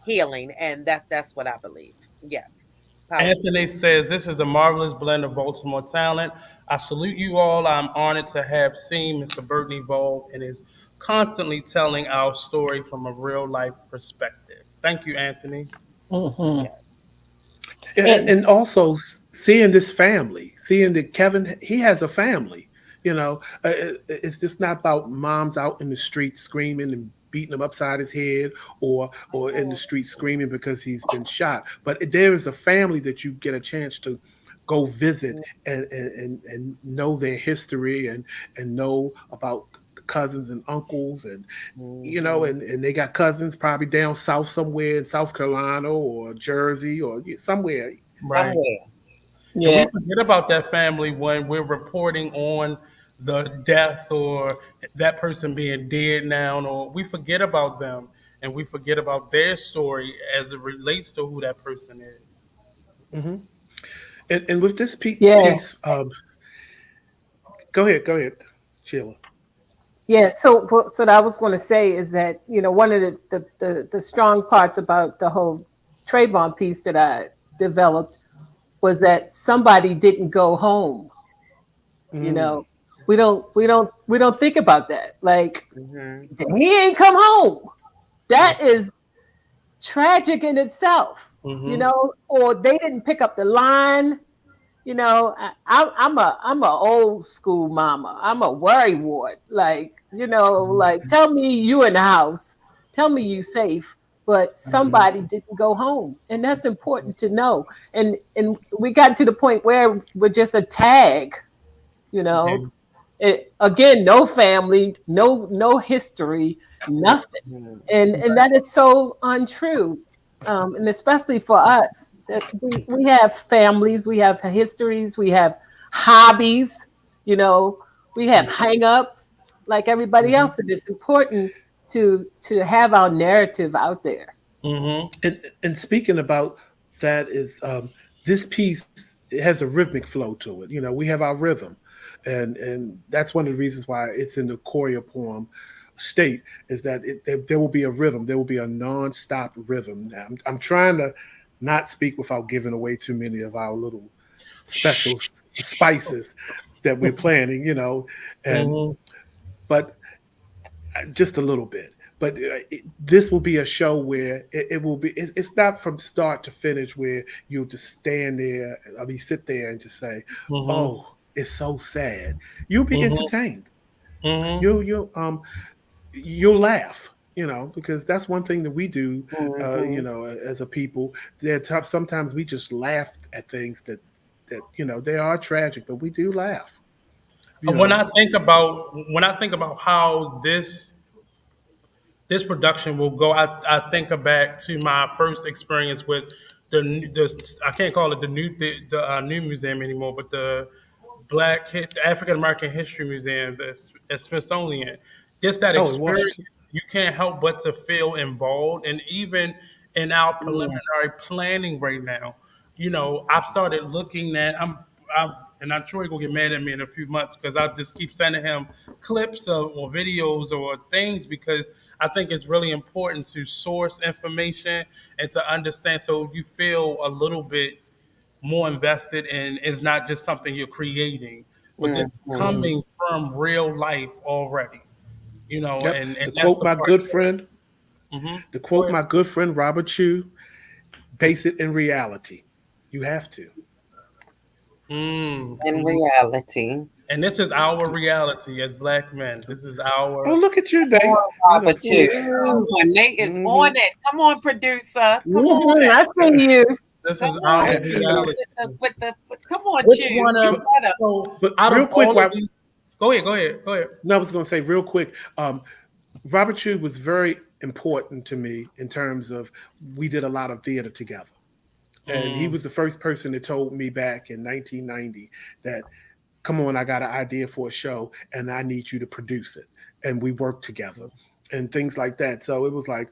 healing, and that's what I believe. Yes. Apologies. Anthony says, "This is a marvelous blend of Baltimore talent. I salute you all. I'm honored to have seen Mr. Burton evolve and is constantly telling our story from a real life perspective." Thank you, Anthony. Mhm. Yes. And And also seeing this family, seeing that Kevin, he has a family. It's just not about moms out in the street screaming and beating him upside his head, or in the street screaming because he's been shot. But there is a family that you get a chance to go visit and know their history, and know about the cousins and uncles, and Mhm. and they got cousins probably down south somewhere in South Carolina or Jersey or somewhere. Right. Somewhere. And we yeah, forget about that family when we're reporting on the death or that person being dead now, or we forget about them and we forget about their story as it relates to who that person is. Hmm. And with this yeah, piece, go ahead, Sheila. yeah. So what I was going to say is that one of the strong parts about the whole Trayvon piece that I developed was that somebody didn't go home. You Mm, know, we don't think about that. Like, Mhm. he ain't come home. That is tragic in itself. Mm-hmm. Or they didn't pick up the line. I'm a old school mama. I'm a worry wart. Like tell me you in the house. Tell me you safe. But Mm-hmm. somebody didn't go home, and that's important to know. And we got to the point where we're just a tag. You know, Yeah. again, no family, no history, nothing, Mhm. and that is so untrue, and especially for us that we have families, we have histories, we have hobbies, you know, we have hang-ups like everybody Mm-hmm. else, and it's important to have our narrative out there. Mm-hmm. and speaking about that is, this piece, it has a rhythmic flow to it. We have our rhythm, and that's one of the reasons why it's in the chroeopoem state, is that there will be a rhythm, there will be a non-stop rhythm. I'm trying to not speak without giving away too many of our little special spices that we're planning, and Mm-hmm. but just a little bit. But this will be a show where it will be. It's not from start to finish where you'll just stand there. I mean, sit there and just say, Mm-hmm. "Oh, it's so sad." You'll be Mm-hmm. entertained. Mm-hmm. You'll laugh. Because that's one thing that we do. Mhm. As a people, sometimes we just laugh at things that they are tragic, but we do laugh. You When know. I think about how this production will go, I think back to my first experience with the I can't call it the new museum anymore, but the the African American History Museum at Smithsonian. Just that Oh, in experience, Washington. you can't help but to feel involved, and even in our Mhm. preliminary planning right now, I've started looking at I'm and I'm Troy gonna get mad at me in a few months because I just keep sending him clips or videos or things because I think it's really important to source information and to understand so you feel a little bit more invested and it's not just something you're creating, but this is Mhm. coming from real life already, Yep. and that's the part. Mm-hmm. To Go quote ahead. my good friend Robert Chu, base it in reality. You have to. In Mm-hmm. reality. And this is our reality as black men. This is Oh, our. look at you, Come Nate. on, You know. Robert, you. Come Mhm. on, Nate is Hmm. on it. Come on, producer. Come on. Mhm. I see you. This Come is our on. And, reality. Come on, Which Chew. one of You better. so but out real of quick, all of while these? Go ahead. Go ahead. Go ahead. no, I was going to say real quick, Robert Chu was very important to me in terms of we did a lot of theater together. And he Mm, was the first person that told me back in 1990 that, come on, I got an idea for a show and I need you to produce it. And we worked together and things like that. So it was like,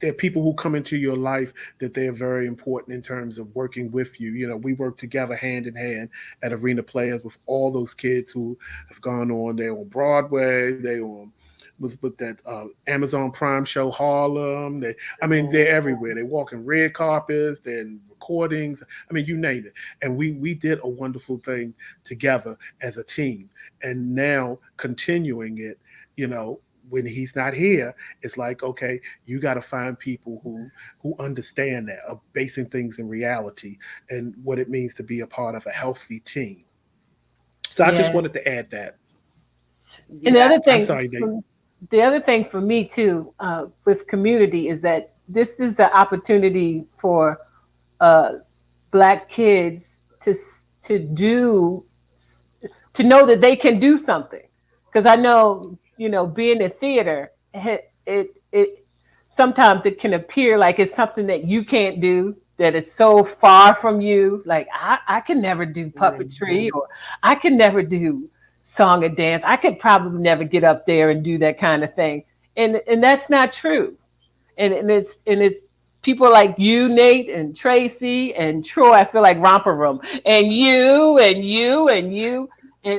there are people who come into your life that they are very important in terms of working with you. You know, we work together hand in hand at Arena Players with all those kids who have gone on. They're on Broadway. They on was with that Amazon Prime show Harlem. I mean, they're everywhere. They walk in red carpets. They're in recordings. I mean, you name it. And we did a wonderful thing together as a team. And now continuing it, you know, when he's not here, it's like, okay, you got to find people who understand that, of basing things in reality and what it means to be a part of a healthy team. So I just Yeah. wanted to add that. And the Yeah. other I'm thing, sorry, Nate. the other thing for me too, with community is that this is the opportunity for uh, Black kids to do to know that they can do something. Because I know, being in theater, it sometimes it can appear like it's something that you can't do, that it's so far from you. Like I can never do puppetry, or I can never do song and dance. I could probably never get up there and do that kind of thing. And that's not true. And it's people like you, Nate, and Tracie and Troy. I feel like Romper Room, and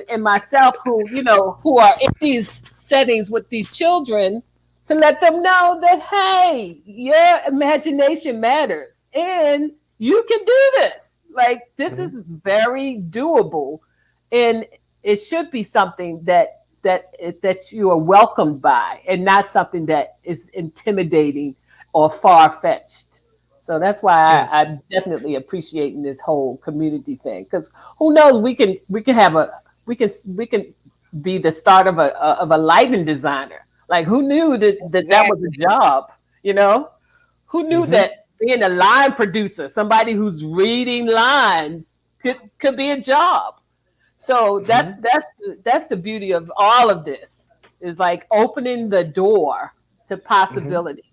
and myself, who are in these settings with these children, to let them know that, hey, your imagination matters and you can do this. Like, this Mhm. is very doable, and it should be something that you are welcomed by, and not something that is intimidating or far fetched. So that's why Yeah. I'm definitely appreciating this whole community thing. Because who knows, we can have we can be the start of a lighting designer. Like, who knew that was a Exactly. job? You know, who knew Hmm. that being a line producer, somebody who's reading lines, could be a job. So that's Hmm. that's that's the beauty of all of this, is like opening the door to Hmm. possibilities.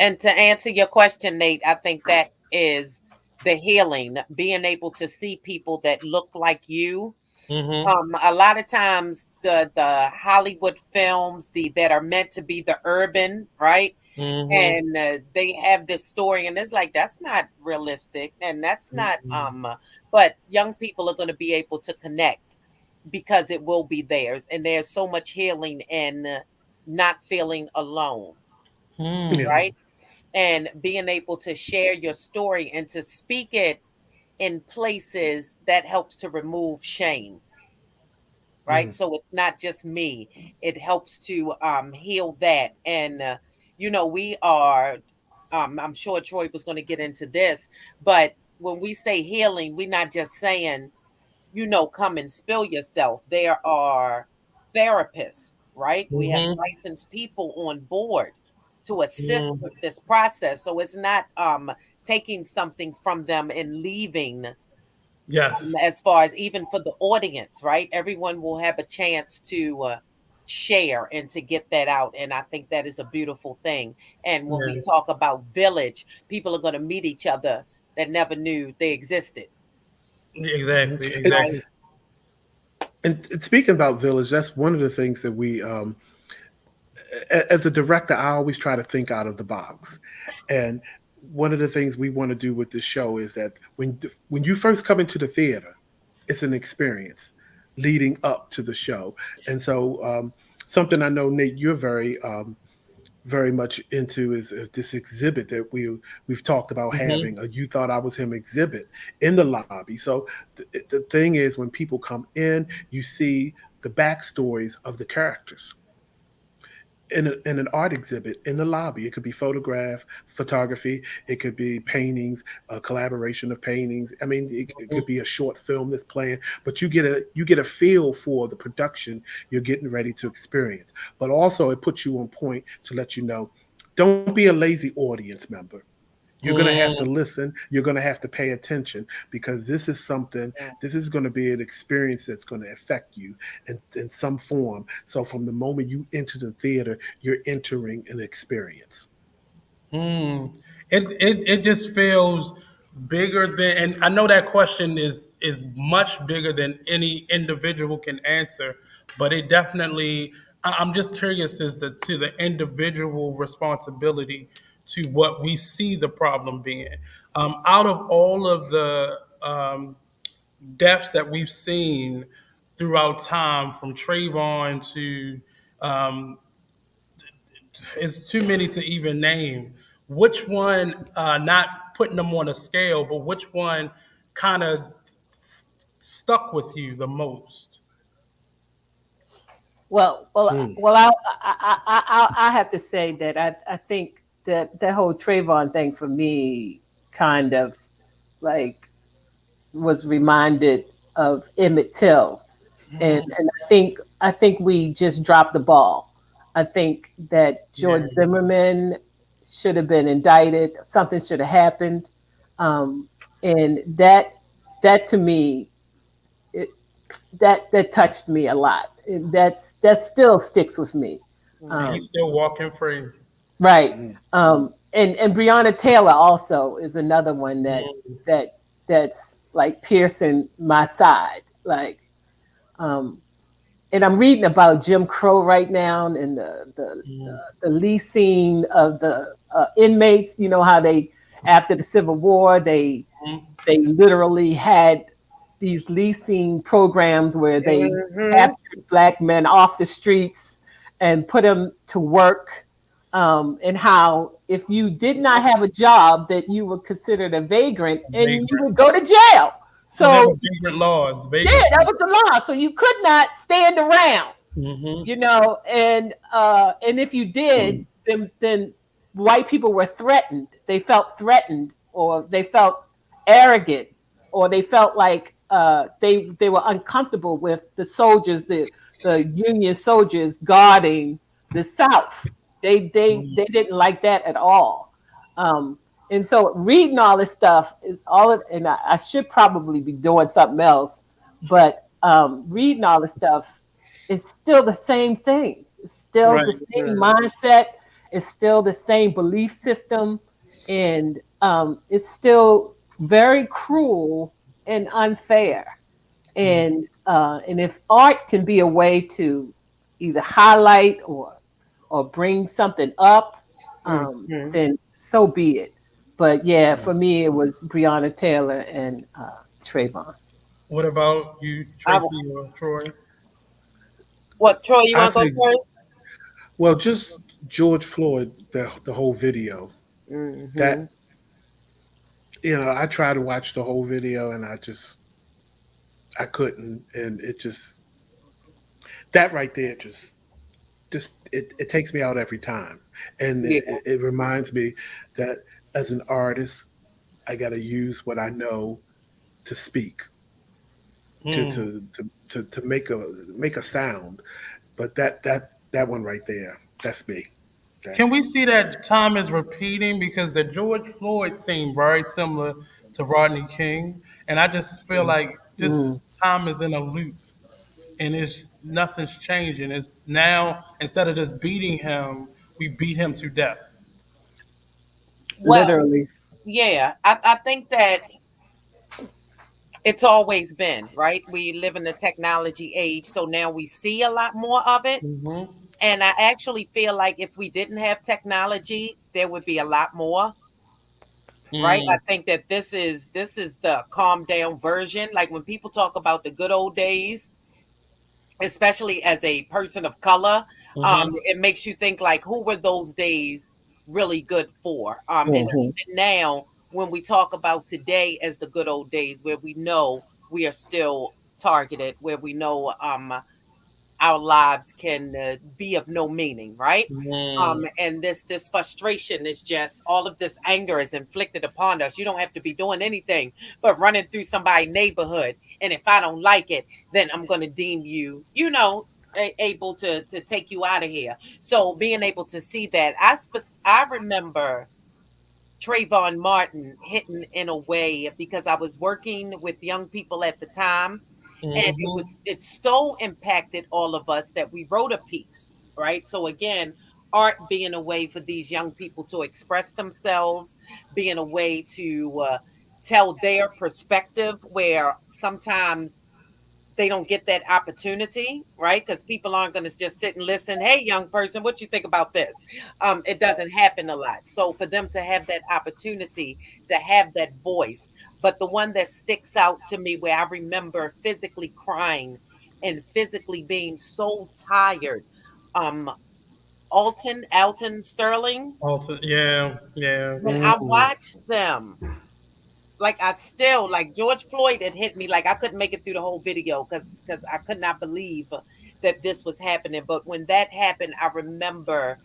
And to answer your question, Nate, I think that is the healing, being able to see people that look like you. Mm-hmm. A lot of times the Hollywood films, that are meant to be the urban, right? Mm-hmm. And they have this story, and it's like, that's not realistic, and that's not but young people are going to be able to connect because it will be theirs, and there's so much healing in not feeling alone, Yeah. Mm. right? And being able to share your story and to speak it in places that helps to remove shame, right? Mhm. So it's not just me. It helps to heal that. And we are I'm sure Troy was going to get into this, but when we say healing, we're not just saying, come and spill yourself. There are therapists, right? We have Mm-hmm. licensed people on board to assist Mm. with this process. So it's not taking something from them and leaving, Yes. as far as even for the audience, right? Everyone will have a chance to share and to get that out. And I think that is a beautiful thing. And when we Yeah. talk about village, people are going to meet each other that never knew they existed, Mhm. Exactly. right? Exactly. And speaking about Village, that's one of the things that as a director, I always try to think out of the box. And one of the things we want to do with this show is that when you first come into the theater, it's an experience leading up to the show. And so, something I know, Nate, you're very much into is this exhibit that we've talked about Mm-hmm. having, a "You Thought I Was Him" exhibit in the lobby. So the thing is, when people come in, you see the backstories of the characters in an art exhibit in the lobby. It could be photography, it could be paintings, a collaboration of paintings. I mean, it could be a short film that's playing, but you get a feel for the production you're getting ready to experience. But also, it puts you on point to let you know, don't be a lazy audience member. You're going to have to Mm. listen. You're going to have to pay attention, because this is going to be an experience that's going to affect you in some form. So from the moment you enter the theater, you're entering an experience. Mm. It just feels bigger than, and I know that question is much bigger than any individual can answer, but it definitely I'm just curious as to the individual responsibility to what we see the problem being. Out of all of the deaths that we've seen throughout time, from Trayvon to it's too many to even name. Which one, not putting them on a scale, but which one kind of stuck with you the most? Hmm. I have to say that I think that the whole Trayvon thing for me kind of like was reminded of Emmett Till, and I think we just dropped the ball. I think that Yeah. George Zimmerman should have been indicted. Something should have happened, um, and that to me it, that touched me a lot. That still sticks with me. And Um, he's still walking free. right. Mm. And Breonna Taylor also is another one Mm, that's like piercing my side. Like, um, and I'm reading about Jim Crow right now and mm, the leasing of the inmates. You know how they after the Civil War mm. they literally had these leasing programs where they Mm-hmm. captured black men off the streets and put them to work. And how if you did not have a job, that you were considered a vagrant and you Vagrant. would go to jail. And there So were vagrant laws. yeah, that Vagrancy. was the law. So you could not stand around, Hmm. and if you did, then white people were threatened. They felt threatened, or they felt arrogant, or they felt like they were uncomfortable with the soldiers, the Union soldiers guarding the South. They didn't like that at all. Um, and so reading all this stuff is all it, and I should probably be doing something else, but reading all this stuff is still the same thing. It's still the Right. same mindset. It's still the same belief system, and it's still very cruel and unfair. And if art can be a way to either highlight or bring something up, Mm-hmm. then so be it. But yeah, for me, it was Breonna Taylor and Trayvon. What about you, I, Tracy or Troy? what, Troy, you I want to go say, first? well, just George Floyd, the whole video. Mm-hmm. That I tried to watch the whole video, and I couldn't, and it just that right there just it takes me out every time, and Yeah. it reminds me that as an artist, I got to use what I know to speak, to Mm. to to to make a sound. But that one right there, that's me. That Can we see that time is repeating, because the George Floyd seemed very similar to Rodney King, and I just feel like this Mm. time is in a loop, and it's nothing's changing. It's now, instead of just beating him, we beat him to death. Well, Literally. yeah, I think that it's always been, right? We live in the technology age, so now we see a lot more of it. Hmm. And I actually feel like if we didn't have technology, there would be a lot more, right? I Mm. think that this is the calm down version. Like when people talk about the good old days, especially as a person of color, Hmm. it makes you think like, who were those days really good for? And Mhm. even now, when we talk about today as the good old days, where we know we are still targeted, where we know our lives can be of no meaning, right? Mm. And this frustration is just all of this anger is inflicted upon us. You don't have to be doing anything but running through somebody's neighborhood, and if I don't like it, then I'm going to deem you, able to take you out of here. So being able to see that, I remember Trayvon Martin hitting in a way because I was working with young people at the time, and Hmm. it so impacted all of us that we wrote a piece, right? So again, art being a way for these young people to express themselves, being a way to tell their perspective, where sometimes they don't get that opportunity, right? Because people aren't going to just sit and listen. Hey, young person, what you think about this? It doesn't happen a lot. So for them to have that opportunity, to have that voice, but the one that sticks out to me, where I remember physically crying and physically being so tired, um, Alton Sterling. Also, yeah, yeah. When I watched them, like I still like George Floyd had hit me, like I couldn't make it through the whole video because I could not believe that this was happening. But when that happened, I remember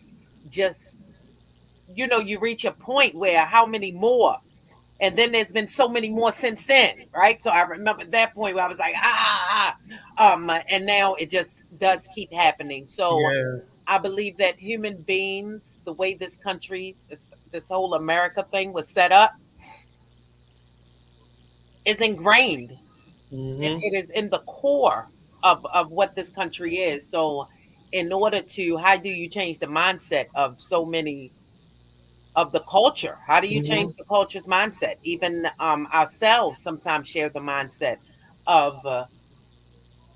just, you reach a point where how many more? And then there's been so many more since then, right? So I remember that point where I was like, and now it just does keep happening. So Yeah. I believe that human beings, the way this country, this whole America thing was set up, is ingrained. Hmm. It is in the core of what this country is. So, in order to, how do you change the mindset of so many of the culture? How do you Hmm. change the culture's mindset? Even ourselves sometimes share the mindset of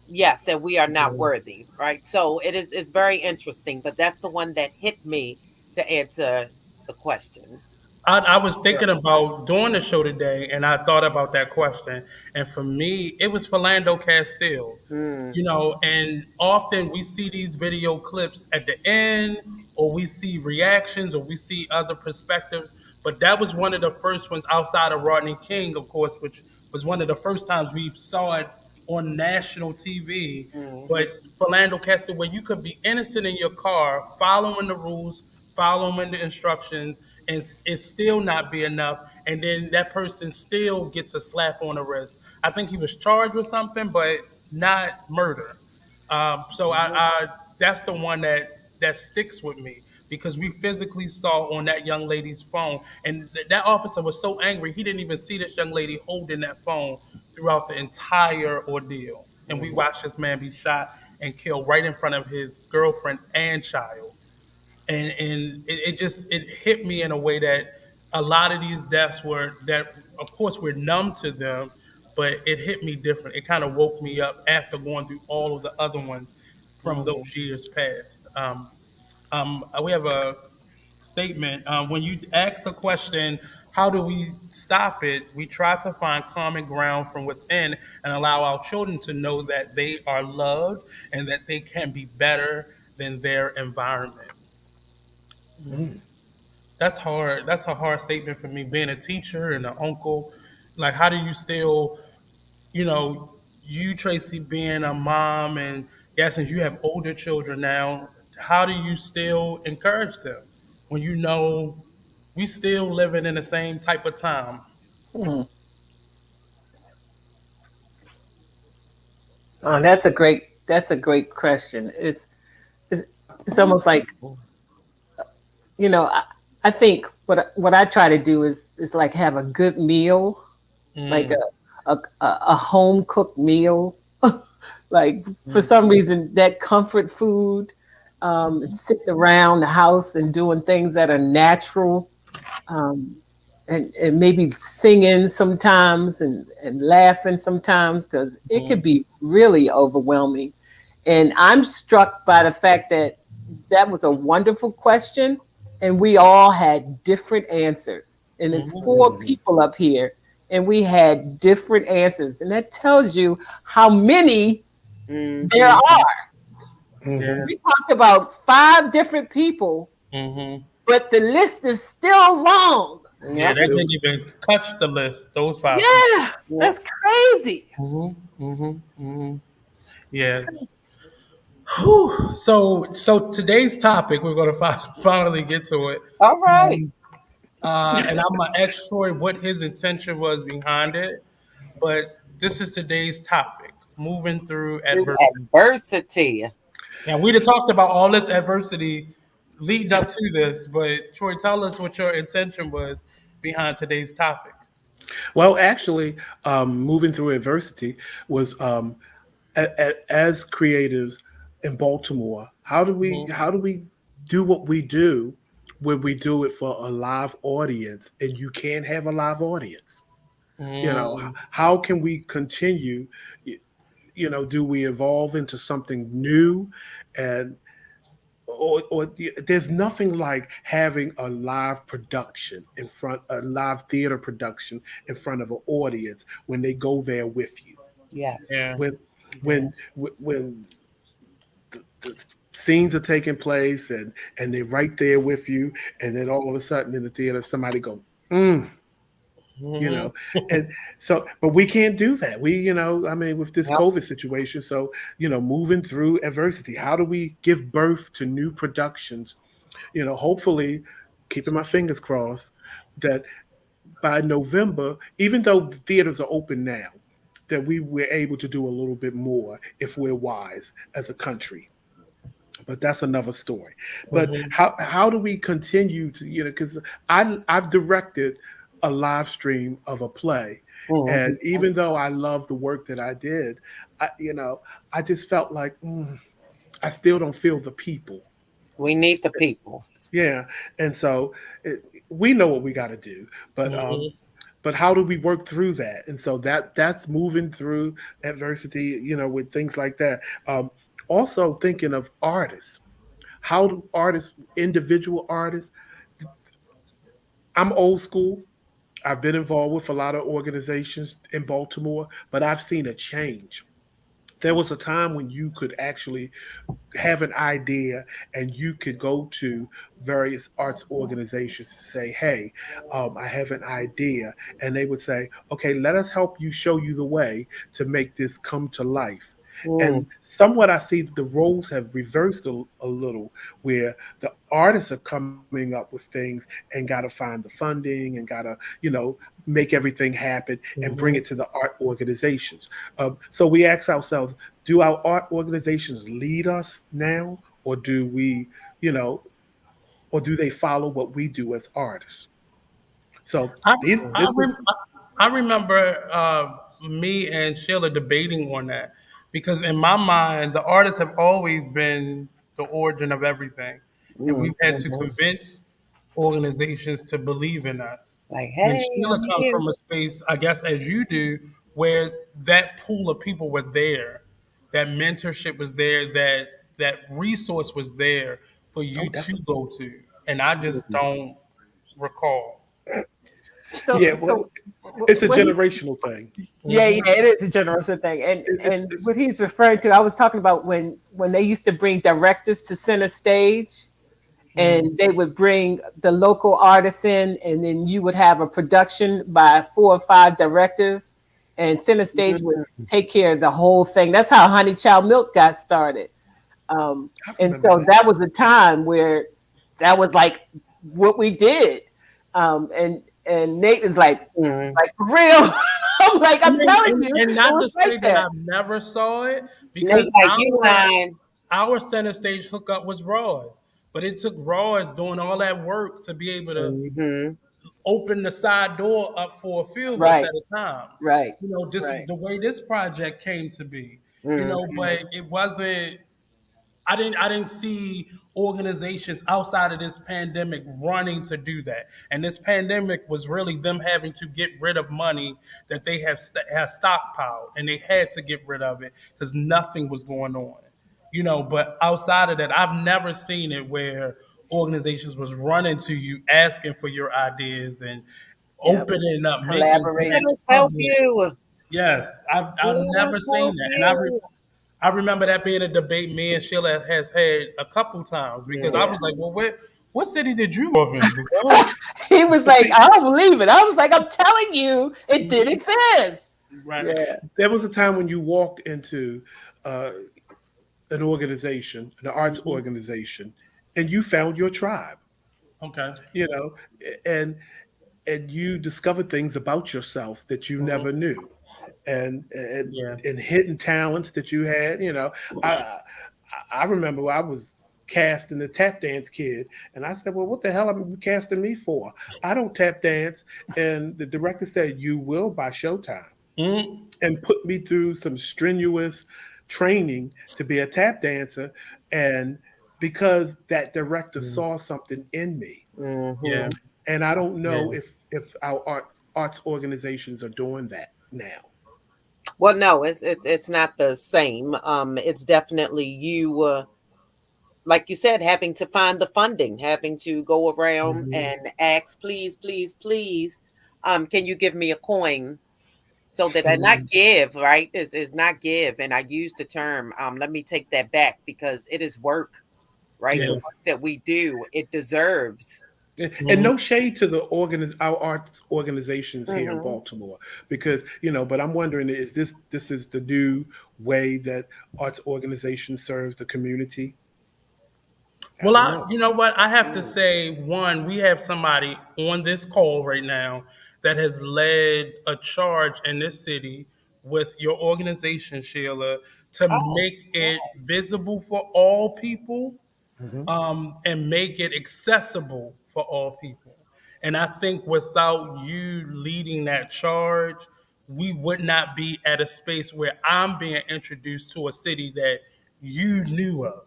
yes, that we are not worthy, right? So it's very interesting, but that's the one that hit me to answer the question. I was thinking about doing the show today, and I thought about that question. And for me, it was Philando Castile. Mm, And often we see these video clips at the end, or we see reactions, or we see other perspectives. But that was one of the first ones outside of Rodney King, of course, which was one of the first times we saw it on national TV. mhm, But Philando Castile, where you could be innocent in your car, following the rules, following the instructions, and it still not be enough. And then that person still gets a slap on the wrist. I think he was charged with something, but not murder. So mhm, that's the one that sticks with me because we physically saw on that young lady's phone, and that officer was so angry he didn't even see this young lady holding that phone throughout the entire ordeal. And we mhm, watched this man be shot and killed right in front of his girlfriend and child. And it just it hit me in a way that a lot of these deaths were that of course we're numb to them, but it hit me different. It kind of woke me up after going through all of the other ones from those mhm, years past. We have a statement. When you ask the question, how do we stop it? We try to find common ground from within and allow our children to know that they are loved and that they can be better than their environment. Mm. That's hard. That's a hard statement for me, being a teacher and an uncle. Like, how do you still, you know, you Tracy being a mom, and yeah, since you have older children now, how do you still encourage them when you know we still living in the same type of time? Mhm. Oh, that's a great question. It's, it's almost like, you know, I think what I try to do is like have a good meal, like Mm, a home cooked meal. Like for mm, some reason, that comfort food, and sitting around the house and doing things that are natural, um, and maybe singing sometimes and laughing sometimes because it mm, could be really overwhelming. And I'm struck by the fact that that was a wonderful question, and we all had different answers. And it's mm, four people up here, and we had different answers. And that tells you how many there mhm, are. yeah. Hmm. We talked about five different people, Hmm. but the list is still long. Yeah, yep, they Still, didn't even touch the list. Those five people. Yeah, yep. that's crazy. Hmm. Hmm. Hmm. Yeah. Whew. So today's topic, we're going to finally get to it. All right. Um, and I'm gonna ask Troy what his intention was behind it. But this is today's topic: moving through Through adversity. adversity. And we'd have talked about all this adversity leading up to this, but Troy, tell us what your intention was behind today's topic. well, actually, moving through adversity was as creatives in Baltimore. How do we do what we do when we do it for a live audience, and you can't have a live audience? Mm, How can we continue? do we evolve into something new? And or there's nothing like having a live production a live theater production in front of an audience when they go there with you. Yes. Yeah. When Yeah. when the scenes are taking place and they're right there with you, and then all of a sudden in the theater somebody go, mm, you Mhm. know and so, but we can't do that. I mean, with this Yep. COVID situation, so moving through adversity, how do we give birth to new productions? Hopefully, keeping my fingers crossed that by November, even though the theaters are open now, that we were able to do a little bit more if we're wise as a country. But that's another story. But Mhm. how do we continue to, because I've directed a live stream of a play, and Mhm. even though I love the work that I did, I just felt like, I still don't feel the people. We need the people. Yeah, and so we know what we got to do, but Mhm. how do we work through that? And so that's moving through adversity, with things like that. Also thinking of artists. How do artists, individual artists? I'm old school. I've been involved with a lot of organizations in Baltimore, but I've seen a change. There was a time when you could actually have an idea and you could go to various arts organizations to say, hey, I have an idea. And they would say, okay, let us help you, show you the way to make this come to life. Mm. And somewhat I see that the roles have reversed a little, where the artists are coming up with things and got to find the funding and got to, make everything happen and bring Mhm. it to the art organizations. So we ask ourselves, do our art organizations lead us now, or do we, you know, or do they follow what we do as artists? So I these, I, this is, rem- I remember me and Sheila debating on that because in my mind, the artists have always been the origin of everything, and we've had to Mhm. convince organizations to believe in us. Like, And hey, Sheila I'm comes here. from a space, I guess, as you do, where that pool of people were there, that mentorship was there, that resource was there for oh, you to definitely. go to, and I just don't recall. So Yeah, well, so it's a what he generational thing. Yeah, Mhm. yeah, it is a generation thing, and It's what he's referring to, I was talking about when they used to bring directors to center stage, Mhm. and they would bring the local artists in, and then you would have a production by 4 or 5 directors, and center stage would Mhm. take care of the whole thing. That's how Honey Child Milk got started, I and remember so that. that was a time where that was like what we did, and Nate is Mhm. like for real. I'm like, I I'm mean, telling and, you, and it not was to right say that there. I never saw it, because Nate, like you lying. our center stage hookup was Raw's, but it took Raw's doing all that work to be able to Mhm. open the side door up for a few of us Right, at a time. right, Just right. the way this project came to be. Mhm. But it wasn't. I didn't see organizations outside of this pandemic running to do that. And this pandemic was really them having to get rid of money that they have stockpiled, and they had to get rid of it because nothing was going on. But outside of that, I've never seen it where organizations was running to you asking for your ideas and Yep. opening up, making Let grants Collaborating. us help public. you. Yes, I've Let us never seen help that, and you. I remember that being a debate me and Sheila has had a couple times because I Yeah. was like, well, what city did you grow up in? Because I don't. He was But like, see, I don't believe it. I was like, I'm telling you, it did exist. Right. Yeah. there was a time when you walked into uh, an organization, an arts Mhm. organization, and you found your tribe. Okay. You know, and you discover things about yourself that you Mhm. never knew, and Yeah. hidden talents that you had. I I remember I was casting the tap dance kid, and I said, "Well, what the hell are you casting me for? I don't tap dance." And the director said, "You will by Showtime," Mhm. and put me through some strenuous training to be a tap dancer, and because that director Mhm. saw something in me. Yeah. Mhm. And I don't know Yeah. if our arts organizations are doing that now. Well, no, it's not the same. It's definitely you. Like you said, having to find the funding, having to go around Mhm. and ask, please, please, please, can you give me a coin? So that I not give, right? Is not give. And I use the term, let me take that back because it is work, right? Yeah. The work that we do, it deserves. And Mhm. no shade to the our arts organizations here in Hmm. Baltimore, because but I'm wondering, is this is the new way that arts organizations serve the community? I Well, don't know. you know what? I have to say, one, we have somebody on this call right now that has led a charge in this city with your organization, Sheila, to Oh, make it yes. visible for all people, Mhm. and make it accessible for all people. And I think without you leading that charge, we would not be at a space where I'm being introduced to a city that you knew of.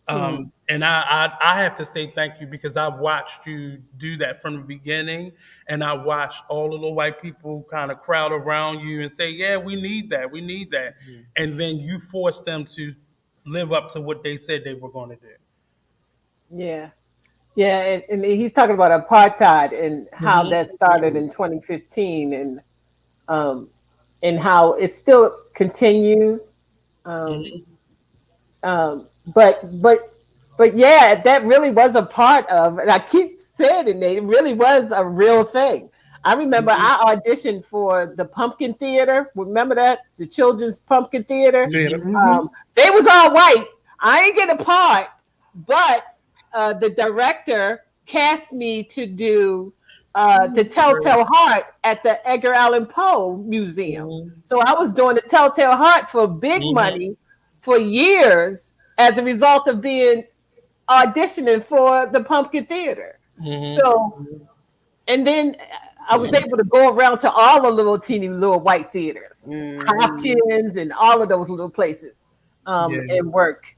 Mhm. And I have to say thank you because I watched you do that from the beginning, and I watched all of the white people kind of crowd around you and say, "Yeah, we need that, we need that," and then you forced them to live up to what they said they were going to do. Yeah. Yeah, and he's talking about apartheid and how Hmm. that started in 2015, um, and how it still continues. Um, Hmm. um, but but but yeah, that really was a part of, and I keep saying it, Nate, it really was a real thing. I remember I auditioned for the Pumpkin Theater. Remember that? The Children's Pumpkin Theater. Theater. Hmm. Hmm. They was all white. I ain't get a part, but the director cast me to do the Great. Telltale Heart at the Edgar Allan Poe Museum. Hmm. So I was doing the Telltale Heart for big Hmm. money for years as a result of being auditioning for the Pumpkin Theater. Hmm. So, and then I was able to go around to all the little teeny little white theaters, Hmm. Hopkins and all of those little places, Yeah. and work.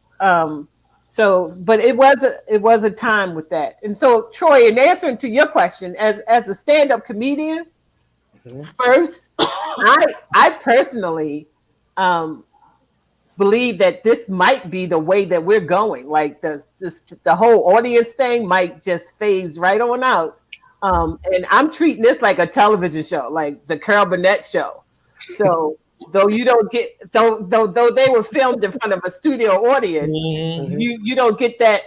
So, but it was a time with that. And so, Troy, in answering to your question, as a stand up comedian, Hmm. first, I personally um, believe that this might be the way that we're going. Like the whole audience thing might just phase right on out. And I'm treating this like a television show, like the Carol Burnett show. So though you don't get though they were filmed in front of a studio audience, Hmm. Hmm. you don't get that.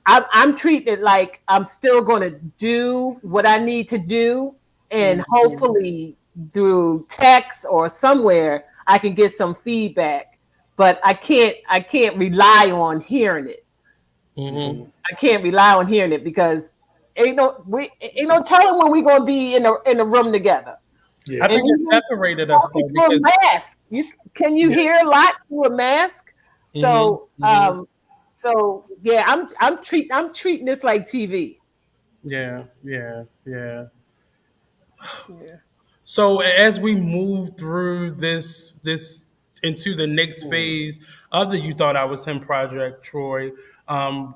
I'm treating it like I'm still going to do what I need to do, and Hmm. hopefully through text or somewhere I can get some feedback. But I can't rely on hearing it. Hmm. Hmm. I can't rely on hearing it because ain't no telling when we're gonna be in a room together. Yeah. I And think it even separated us talking though through a because mask. Can you yeah. hear a lot through a mask? Hmm. So Hmm. yeah, I'm treating this like TV. Yeah. Yeah. Yeah. Yeah. So as we move through this into the next Mm. phase of the You Thought I Was Him project, Troy,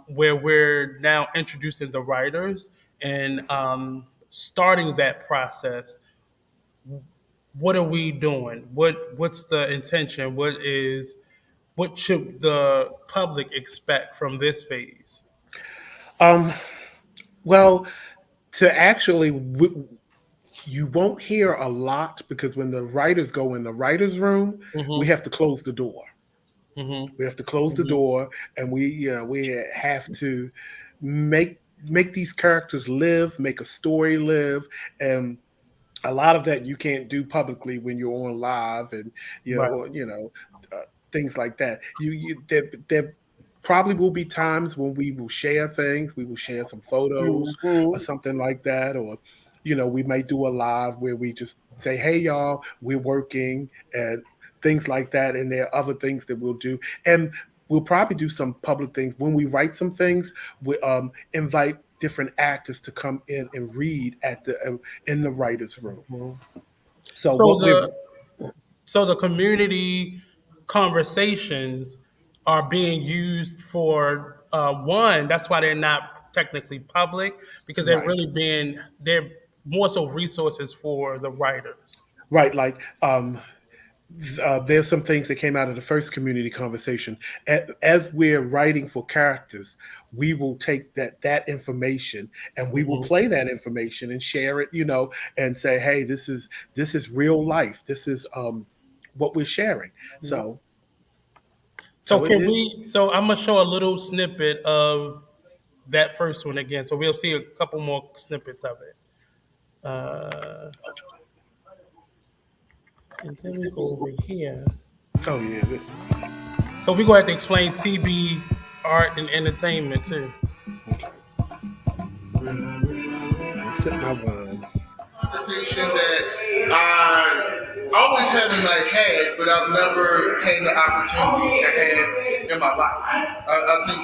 where we're now introducing the writers and starting that process, what are we doing? What's the intention? What should the public expect from this phase? Um, well, to actually, you won't hear a lot because when the writers go in the writers' room, we Mm-hmm. have to close the door. Mm-hmm. We have to close the Mm-hmm. door, and we have to make these characters live, make a story live, and a lot of that you can't do publicly when you're on live, and Right. or things like that. There probably will be times when we will share things. We will share some photos or Mhm. something like that, or we might do a live where we just say, "Hey, y'all, we're working," and things like that. And there are other things that we'll do, and we'll probably do some public things when we write some things. We invite different actors to come in and read at the in the writers' room. Mhm. So So what we've the so the community conversations are being used for one. That's why they're not technically public because right, they're more so resources for the writers. right, like there's some things that came out of the first community conversation. As we're writing for characters, we will take that information and we will play that information and share it, and say, hey, this is real life. This is what we're sharing. So So it can is. we? So I'm gonna show a little snippet of that first one again. So we'll see a couple more snippets of it. And then we go over here. Oh yeah, this. So we gonna have to explain TB art and entertainment too. Sip my wine. Conversation that I always have in my head, but I've never had the opportunity to have in my life. I think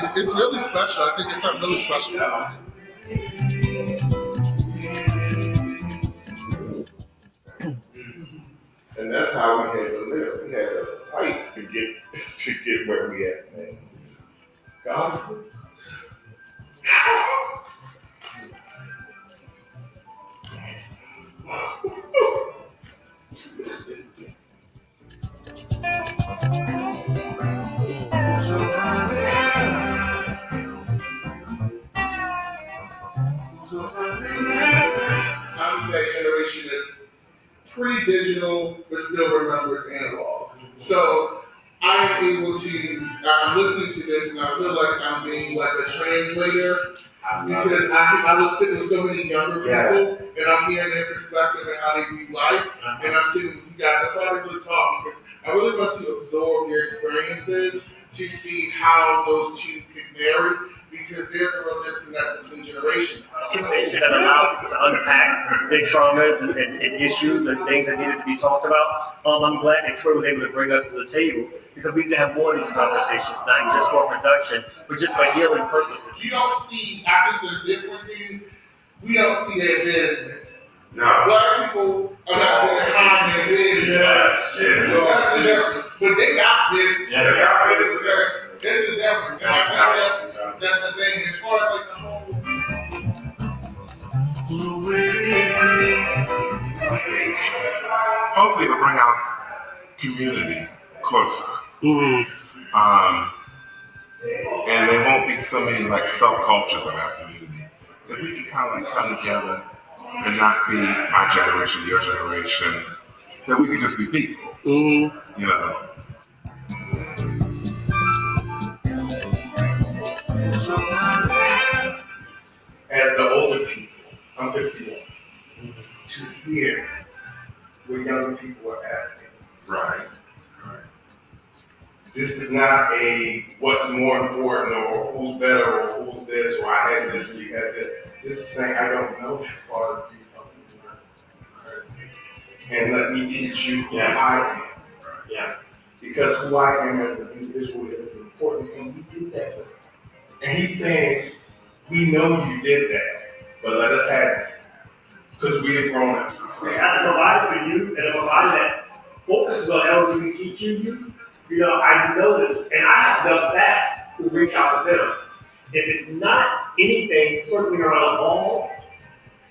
it's really special. I think it's something really special. And that's how we had to live. We had to fight to get where we at, man. God. I'm that generation that's pre-digital but still remembers analog. So I am able to, I'm listening to this and I feel like I'm being like a translator because I was sitting with so many younger people and I'm hearing their perspective and how they view life and I'm sitting with you guys. That's why I didn't really talk because I really want to absorb your experiences to see how those two can vary because there's a real disconnect between generations. Conversation that allowed people to unpack their traumas and issues and things that needed to be talked about. I'm glad that Troy was able to bring us to the table because we need to have more of these conversations, not just for production, but just for healing purposes. You don't see, I think the difference is, we don't see their business. No. Black people are not going to hide their business. That's the difference. But they got business. Yeah, they got business. That's the difference. And I think that's the thing. As far as like the whole. Hopefully it'll bring our community closer. And there won't be so many like subcultures in our community that we can kind of like come together and not be my generation, your generation, that we can just be people, you know. As the older people, I'm 51, to hear what younger people are asking. Right. This is not a what's more important or who's better or who's this or I had this or you had this. This is saying I don't know that part of you. And let me teach you who I am. Yes. Because who I am as an individual is important and we did that for him. And he's saying, we know you did that, but let us have this. Because we have grown up. I have to provide for you and a provider that focuses on LGBTQ youth. You know, I know this, and I have the staff who reach out to them. If it's not anything circling around a ball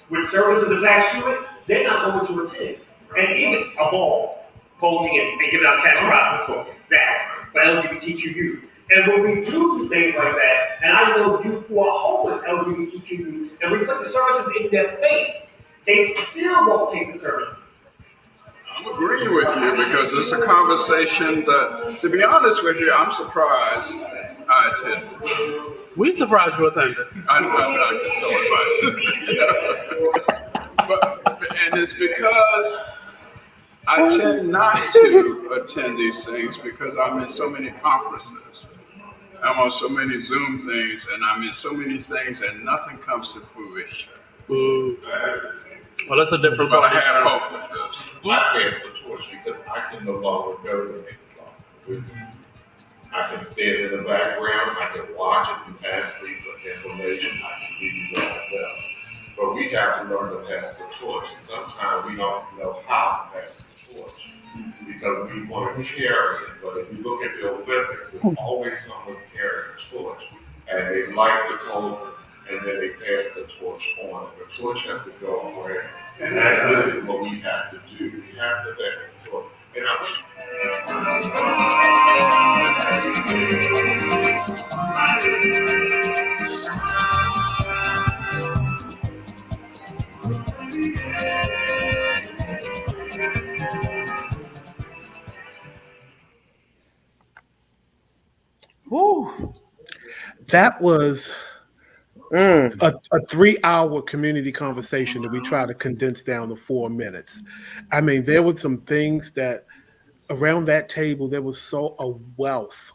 with services attached to it, they're not going to attend. And even a ball, folding and giving out cash prizes, that for LGBTQ youth. And when we do things like that, and I know youth who are homeless LGBTQ youth, and we put the services in their face, they still won't take the services. I'm agreeing with you because it's a conversation that, to be honest with you, I'm surprised I attended. We surprised you attended. I but and it's because I tend not to attend these things because I'm in so many conferences. I'm on so many Zoom things and I'm in so many things and nothing comes to fruition. Well, that's a different But part. I had hope with this. I pass the torch because I can no longer go to any I can stand in the background, I can watch it and ask for information, I can give you that as well. But we have to learn to pass the torch, and sometimes we don't know how to pass the torch because we want to carry it. But if you look at the Olympics, there's always someone carrying a torch, and they light the coal, and then they pass the torch on. The torch has to go around, and that's what we have to do. We have to pass the torch. And Whew. That was Mm. a 3 hour community conversation that we try to condense down to 4 minutes. I mean, there were some things that around that table, there was so a wealth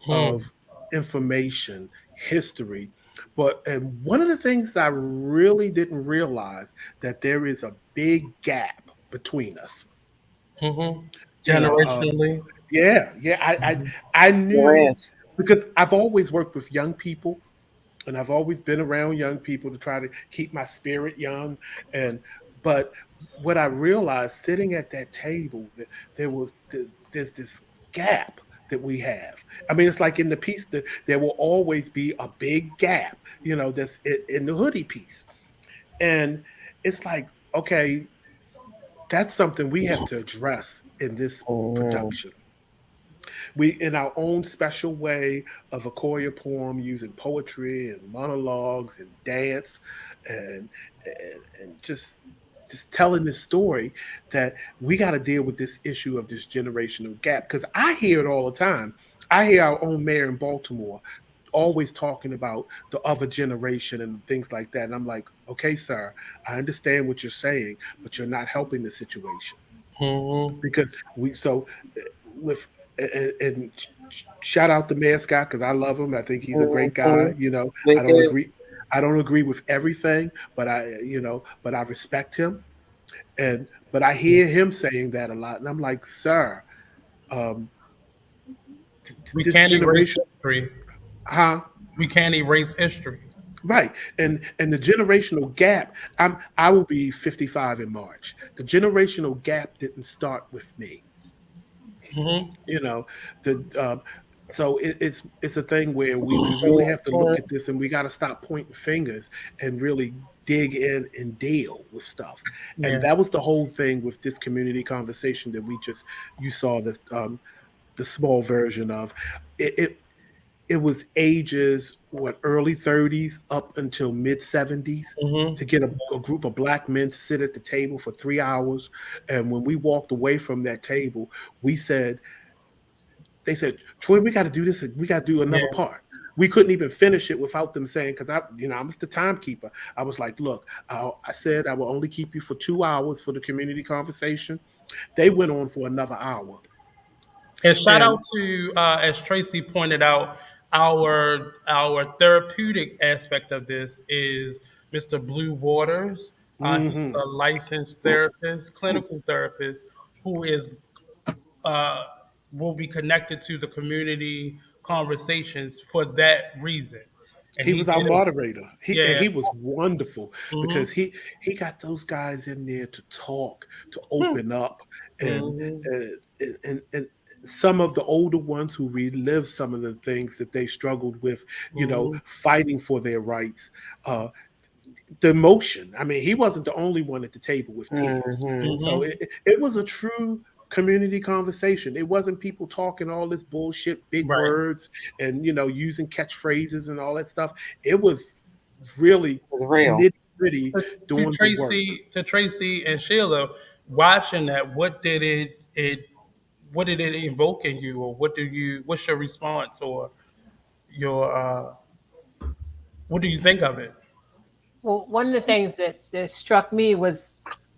Hmm. of information, history. But and one of the things that I really didn't realize that there is a big gap between us. Hmm. You know, Generationally. yeah, yeah. I There knew is. because I've always worked with young people and I've always been around young people to try to keep my spirit young. And but what I realized sitting at that table that there's this gap that we have. I mean, it's like in the piece that there will always be a big gap, that's in the hoodie piece. And it's like, okay, that's something we have to address in this Mm. production. We, in our own special way of a chroeopoem, using poetry and monologues and dance and and just telling this story, that we got to deal with this issue of this generational gap, because I hear it all the time. I hear our own mayor in Baltimore always talking about the other generation and things like that, and I'm like, okay, sir, I understand what you're saying, but you're not helping the situation. Hmm. Because we so with and shout out the mascot because I love him. I think he's a great guy. Mhm. I don't Wicked. agree. I don't agree with everything, but but I respect him. And but I hear him saying that a lot, and I'm like, sir, um, We this can't erase generation, history. huh? We can't erase history. Right. And the generational gap, I will be 55 in March. The generational gap didn't start with me. Hmm. you know the so it's a thing where we really have to look at this, and we got to stop pointing fingers and really dig in and deal with stuff. And Yeah. that was the whole thing with this community conversation that you saw the small version of it was ages, what, early 30s up until mid 70s, Hmm. to get a group of black men to sit at the table for 3 hours. And when we walked away from that table, we said, they said, Troy, we got to do this. We got to do another Yeah. part. We couldn't even finish it without them saying, because I'm just the timekeeper. I was like, look, I said I will only keep you for 2 hours for the community conversation. They went on for another hour. And shout out And to, as Tracy pointed out, our therapeutic aspect of this is Mr. Blue Waters. He's mhm, a licensed therapist, clinical therapist, who is uh, will be connected to the community conversations for that reason. And he he was our did it. moderator. Yeah. He was wonderful Hmm. because he got those guys in there to talk, to open up, and Hmm. and some of the older ones who relived some of the things that they struggled with, Hmm. fighting for their rights. Uh, the emotion. I mean, he wasn't the only one at the table with tears. Mhm. So Hmm. it was a true community conversation. It wasn't people talking all this bullshit, big Right. words, and using catchphrases and all that stuff. It was really It's real. nitty gritty To doing the work. Tracy and Sheila, watching that, what did it evoke in you, or what's your response, or your what do you think of it? Well, one of the things that struck me was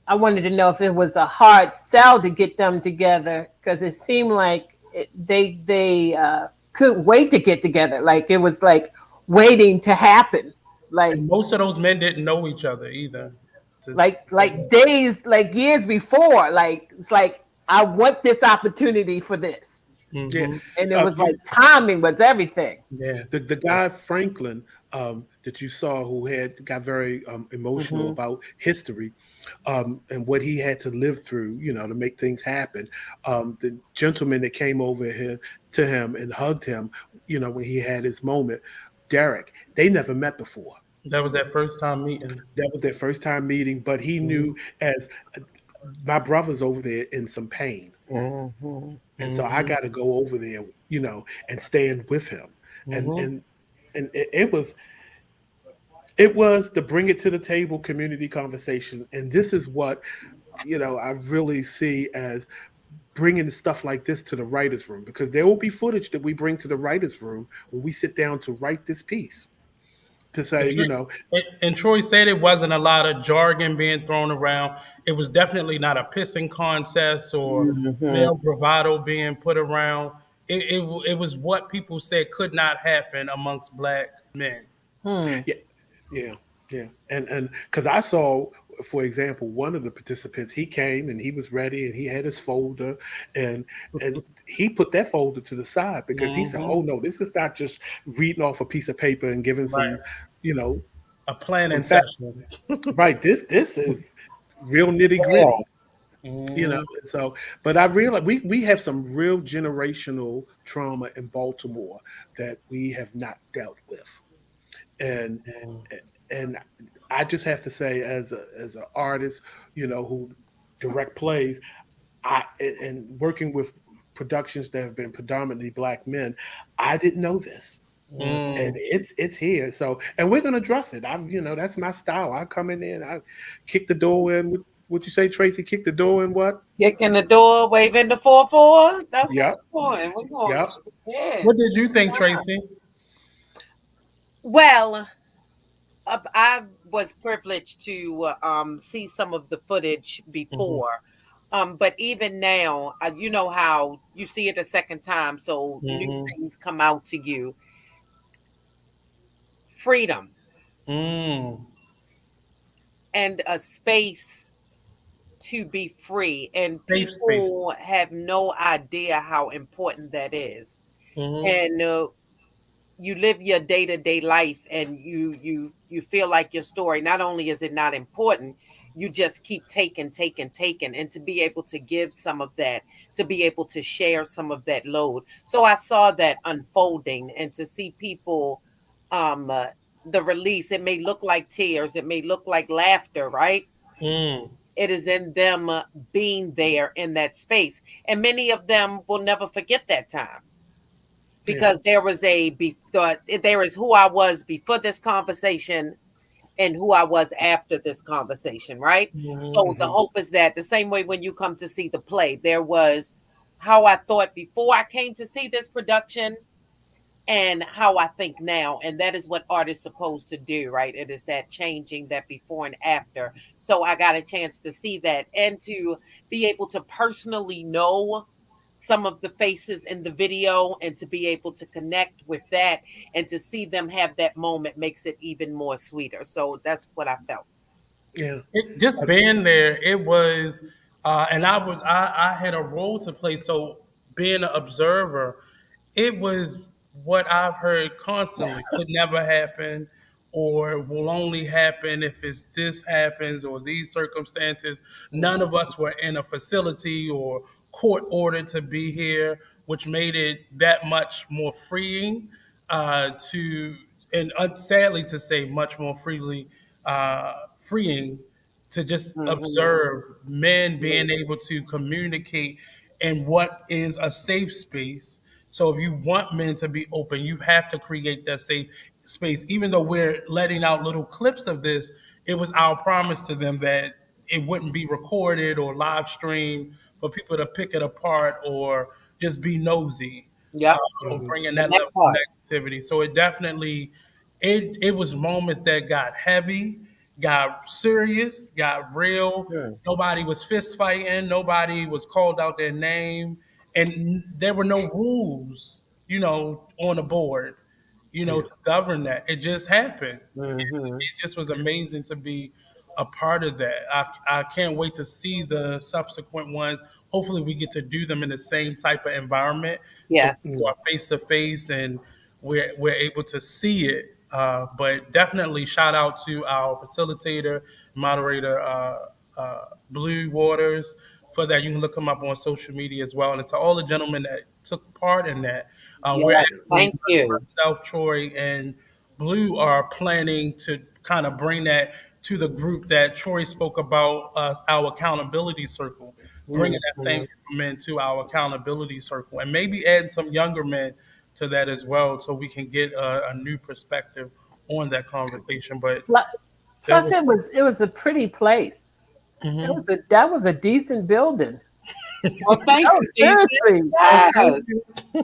I wanted to know if it was a hard sell to get them together because it seemed like they couldn't wait to get together. Like it was like waiting to happen. Like And most of those men didn't know each other either. like days, like years before. Like it's like I want this opportunity for this, Yeah. Hmm. and it was like You timing was everything. Yeah. the guy Franklin, that you saw, who had got very emotional Hmm. about history, and what he had to live through, to make things happen. The gentleman that came over here to him and hugged him, when he had his moment, Derek, they never met before. That was that first time meeting. That was their first time meeting, but he Hmm. knew, as my brother's over there in some pain. And so I got to go over there, and stand with him. And Mm-hmm. it was the bring it to the table community conversation. And this is what, I really see as bringing stuff like this to the writers' room, because there will be footage that we bring to the writers' room when we sit down to write this piece. To say, And Troy said it wasn't a lot of jargon being thrown around. It was definitely not a pissing contest or male bravado being put around. It was what people said could not happen amongst black men. Hmm. yeah, yeah, yeah. And because I saw, for example, one of the participants, he came and he was ready and he had his folder, and he put that folder to the side because he said, Hmm. "Oh no, this is not just reading off a piece of paper and giving Right. some, you know, A planning some fact. session. Right? This is real nitty Yeah. gritty." Hmm. And so, but I realize we have some real generational trauma in Baltimore that we have not dealt with. And and I just have to say, as an artist, who direct plays, and working with productions that have been predominantly black men, I didn't know this, and Mm. it's here. So, and we're gonna address it. That's my style. I come in there and I kick the door in. What you say, Tracy? Kick the door in what? Kicking the door, waving the 4-4. That's what Yep, we're doing. We're going to yep. kick it in. What did you think, Tracy? Well, I was privileged to see some of the footage Hmm. before. But even now, you know how you see it a second time, so new Hmm. things come out to you. Freedom Mm. and a space to be free, and Safe space. people have no idea how important that is. Hmm. And you live your day-to-day life, and you feel like your story, not only is it not important, you just keep taking, and to be able to give some of that, to be able to share some of that load. So I saw that unfolding, and to see people, um uh, the release, it may look like tears, it may look like laughter, right? Mm. It is in them being there in that space, and many of them will never forget that time, Yeah, because there is who I was before this conversation and who I was after this conversation, right? So Hmm. the hmm hope is that the same way when you come to see the play, there was how I thought before I came to see this production and how I think now. And that is what art is supposed to do, right? It is that changing, that before and after. So I got a chance to see that and to be able to personally know some of the faces in the video and to be able to connect with that and to see them have that moment makes it even more sweeter. So that's what I felt. yeah. Just Uh, being there, it was, and I had a role to play. So being an observer, it was what I've heard constantly could never happen, or will only happen if it's this happens or these circumstances. None of us were in a facility or court ordered to be here, which made it that much more freeing to, and sadly to say, much more freeing to just Mm-hmm. observe men being able to communicate in what is a safe space. So if you want men to be open, you have to create that safe space. Even though we're letting out little clips of this, it was our promise to them that it wouldn't be recorded or live streamed for people to pick it apart or just be nosy uh, Yep. or mhm. bringing And that that level of part. negativity. So it definitely, it was moments that got heavy, got serious, got real. Mm. Nobody was fist fighting. Nobody was called out their name, and there were no rules, on the board, Yeah, to govern that. It just happened. Mm-hmm. It just was amazing to be a part of that. I can't wait to see the subsequent ones. Hopefully, we get to do them in the same type of environment, so Yes. people are face to face and we're able to see it. But definitely, shout out to our facilitator, moderator, Blue Waters, for that. You can look him up on social media as well, and to all the gentlemen that took part in that. We're Yes. actually, Thank you. myself, Troy, and Blue are planning to kind of bring that to the group that Troy spoke about, our accountability circle. bringing that same group of men to our accountability circle, and maybe adding some younger men to that as well, so we can get a new perspective on that conversation. But Plus, there plus it was a pretty place. Mhm. That was a decent building. Well, thank No, you, Jesus. seriously. Yes.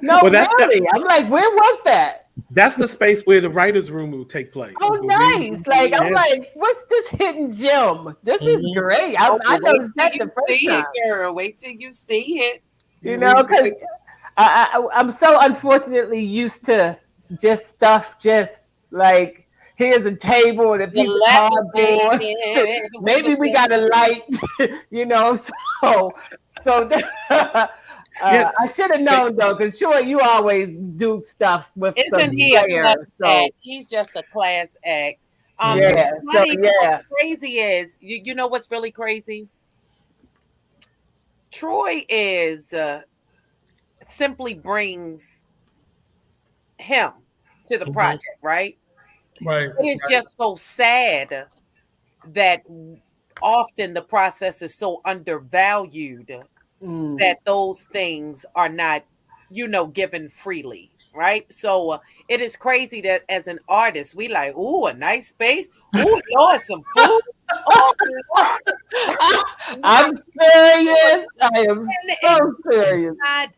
No, Well, that's really. I'm like, where was that? that's the space where the writers' room will take place. Oh, nice. Like, I'm Yeah. like, what's this hidden gem? This is Mhm. great. Oh, I but wait noticed till that you the first see time. it, girl. Wait till you see it. You know, because I'm so unfortunately used to just stuff, just like here's a table and a piece of cardboard. Dilapidated. Maybe we got a light, you know. So Yeah, I should have known though, because sure you always do stuff with some Isn't he a flair. class So act? He's just a class act. yeah, so Honey, yeah. what's crazy is you know what's really crazy? Troy is simply brings him to the project, right? Right. It is just so sad that often the process is so undervalued Mm. that those things are not, given freely, right? So it is crazy that as an artist, we like, ooh, a nice space. Ooh, Lord, some food. Oh, Lord. I'm serious. I am so serious. Not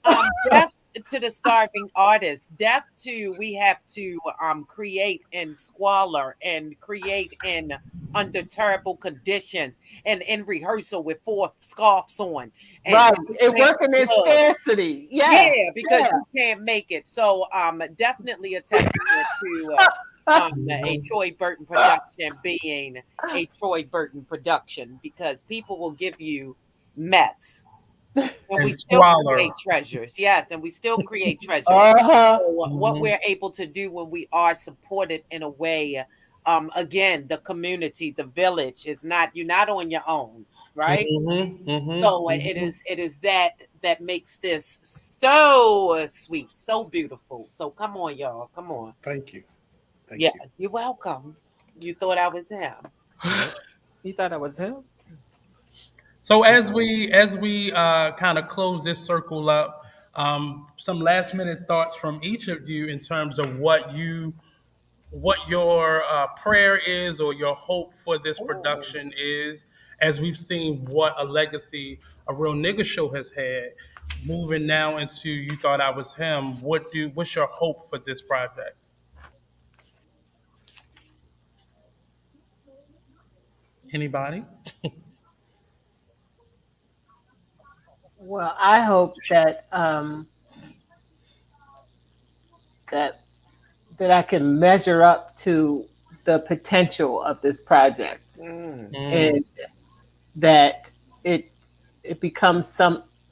deaf to the starving artist, deaf to we have to create in squalor and create in under terrible conditions and in rehearsal with 4 scarves on and Right. 2 And pairs working of in gloves. scarcity. Yeah. Yeah, because Yeah. you can't make it. So definitely a testament to a Troy Burton production being a Troy Burton production, because people will give you mess. And we And still squalor. create treasures. Yes, and we still create treasures. Uh-huh. So what Mhm. we're able to do when we are supported in a way, again, the community, the village is not, you're not on your own, right? Mhm. Mhm. So Mhm. it is that makes this so sweet, so beautiful. So come on, y'all. Come on. Thank you. Thank you. Yes, you're welcome. You thought I was him. Yep. You thought I was him? So as we kind of close this circle up, some last minute thoughts from each of you in terms of what your prayer is or your hope for this production is, as we've seen what a legacy a real nigga show has had. Moving now into You Thought I Was Him, what's your hope for this project? Anybody? Well, I hope that that that I can measure up to the potential of this project, Mm. Mm, and that it it becomes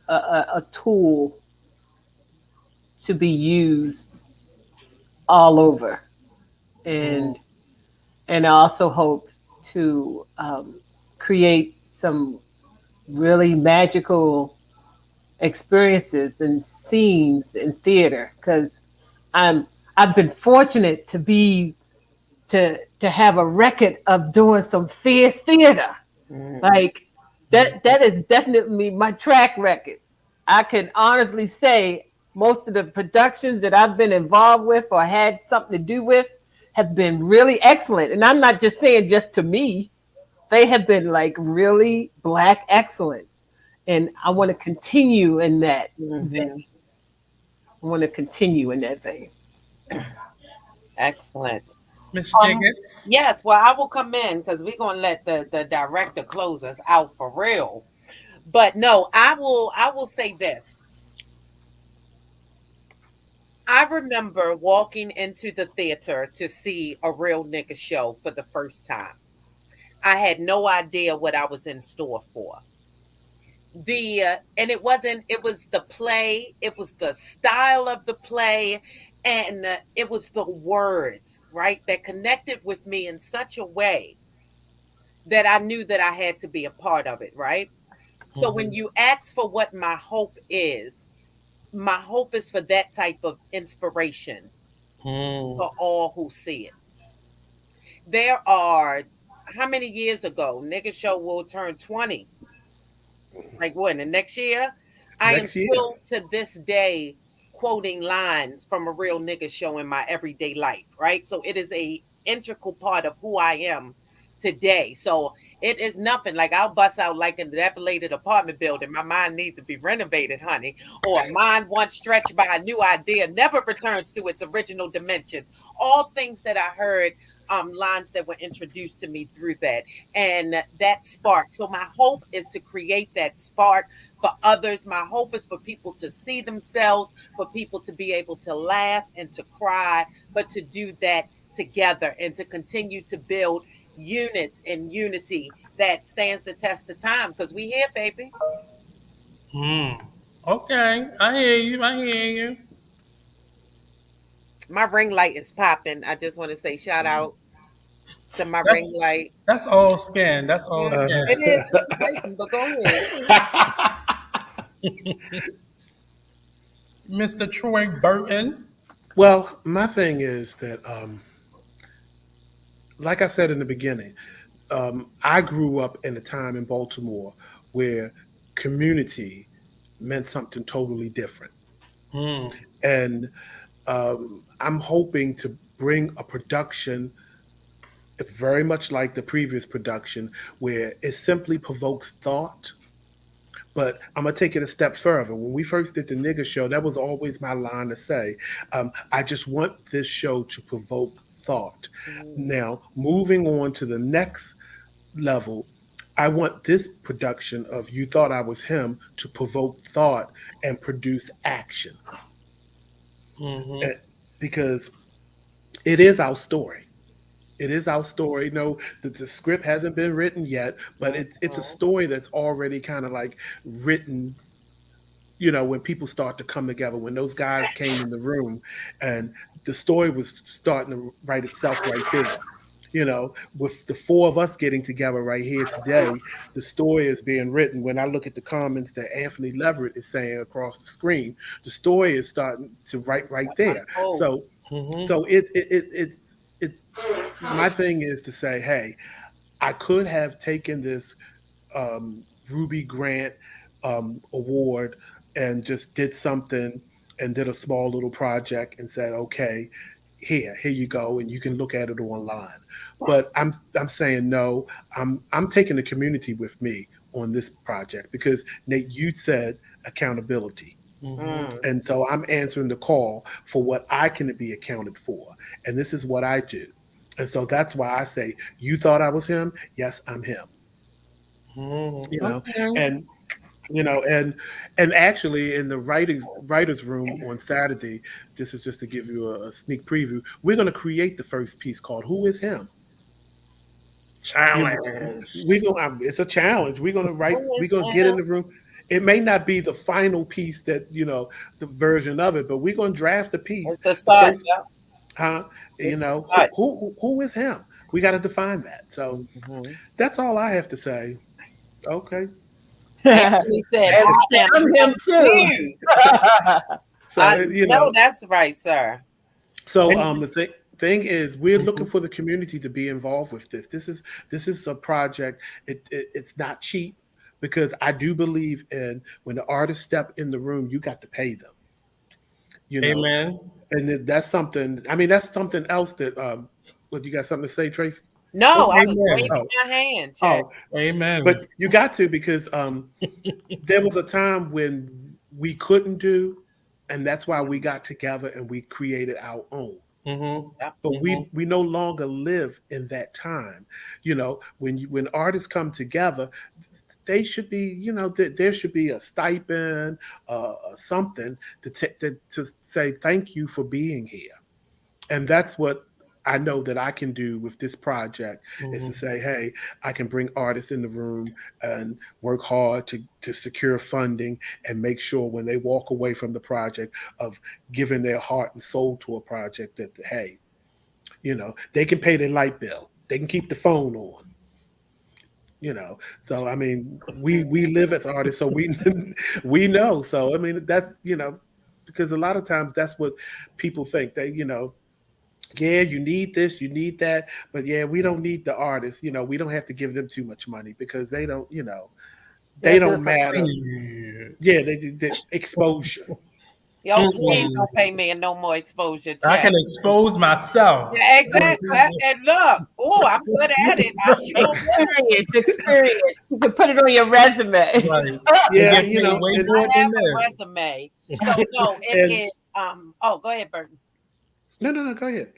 a tool to be used all over, mm, and I also hope to create some really magical experiences and scenes in theater, because I'm I've been fortunate to have a record of doing some fierce theater. Mm. Like that is definitely my track record. I can honestly say most of the productions that I've been involved with or had something to do with have been really excellent. And I'm not just saying just to me. They have been like really black excellent. And I want to continue in that vein. Mhm. I want to continue in that vein. Excellent. Miss Um, Jiggetts? yes, well, I will come in because we're gonna let the director close us out for real. But no, I will say this. I remember walking into the theater to see a real nigga show for the first time. I had no idea what I was in store for. And it was the play, it was the style of the play, and it was the words, right, that connected with me in such a way that I knew that I had to be a part of it, right? So when Mhm. you ask for what my hope is for that type of inspiration Mm, for all who see it. There are how many years ago? Nigga show will turn 20. like what, in the next year? I am Next year. still to this day quoting lines from a real nigga show in my everyday life, right? So it is a integral part of who I am today. So it is nothing like I'll bust out like in the dilapidated apartment building. My mind needs to be renovated, honey. Or a mind once stretched by a new idea never returns to its original dimensions. All things that I heard, lines that were introduced to me through that, and that spark. So my hope is to create that spark for others. My hope is for people to see themselves, for people to be able to laugh and to cry, but to do that together and to continue to build units and unity that stands the test of time. Because we here, baby. Okay, I hear you. I hear you. My ring light is popping. I just want to say shout out to my ring That's light. that's all scan. That's all It scan. is. It's waiting, but go ahead. Mr. Troy Burton. Well, my thing is that, like I said in the beginning, I grew up in a time in Baltimore where community meant something totally different. Mm. And I'm hoping to bring a production very much like the previous production where it simply provokes thought. But I'm gonna take it a step further. When we first did the nigga show, that was always my line to say. I just want this show to provoke thought. Now, moving on to the next level, I want this production of You Thought I Was Him to provoke thought and produce action. Hmm. Because it is our story. It is our story. No, the script hasn't been written yet, but it's a story that's already kind of like written. When people start to come together, when those guys came in the room, and the story was starting to write itself right there. With the four of us getting together right here today, the story is being written. When I look at the comments that Anthony Leverett is saying across the screen, the story is starting to write right there. Oh, So, Hmm. so it. My thing is to say, hey, I could have taken this Ruby Grant award and just did something and did a small little project and said, okay, here you go, and you can look at it online. But I'm saying no. I'm taking the community with me on this project because Nate, you said accountability. Hmm. And so I'm answering the call for what I can be accounted for. And this is what I do. And so that's why I say, you thought I was him? Yes, I'm him. You know, Okay. and and actually in the writers room on Saturday, this is just to give you a sneak preview. We're going to create the first piece called "Who Is Him." Challenge. We going it's a challenge. We're going to write. who We're is going to get in him? the room. It may not be the final piece that the version of it, but we're going to draft the piece. It's the The start. first, Yeah. huh? It's the start. Who is him? We got to define that. So Mhm. that's all I have to say. Okay. Anthony said, And "I am I'm him him too. too." So I know that's right, sir. So the thing is, we're looking for the community to be involved with this. This is a project. It's not cheap because I do believe in when the artists step in the room, you got to pay them. You know, Amen. and that's something. I mean, that's something else that. What you got something to say, Tracy? No, I was Amen. waving Oh, my hand, Chad. oh, Amen. but you got to because there was a time when we couldn't do, and that's why we got together and we created our own. Hmm. Yep. But we no longer live in that time. When artists come together, they should be there should be a stipend, something to say thank you for being here, and that's what I know that I can do with this project is to say, hey, I can bring artists in the room and work hard to secure funding and make sure when they walk away from the project of giving their heart and soul to a project that, hey, they can pay their light bill. They can keep the phone on. So I mean, we live as artists, so we we know. So I mean, that's because a lot of times that's what people think. Yeah, you need this, you need that, but yeah, we don't need the artists. We don't have to give them too much money because they don't. They They'll do don't it for matter. free. Yeah, they exposure. Yo, please Mm-mm. don't pay me no more exposure I check. can expose myself. Yeah, exactly. And look, oh, I'm good at it. I sure will. Experience. You can put it on your resume. Right. They Yeah, get paid way and more I than have a this. resume. So no, it and is oh, go ahead, Burton. no, go ahead.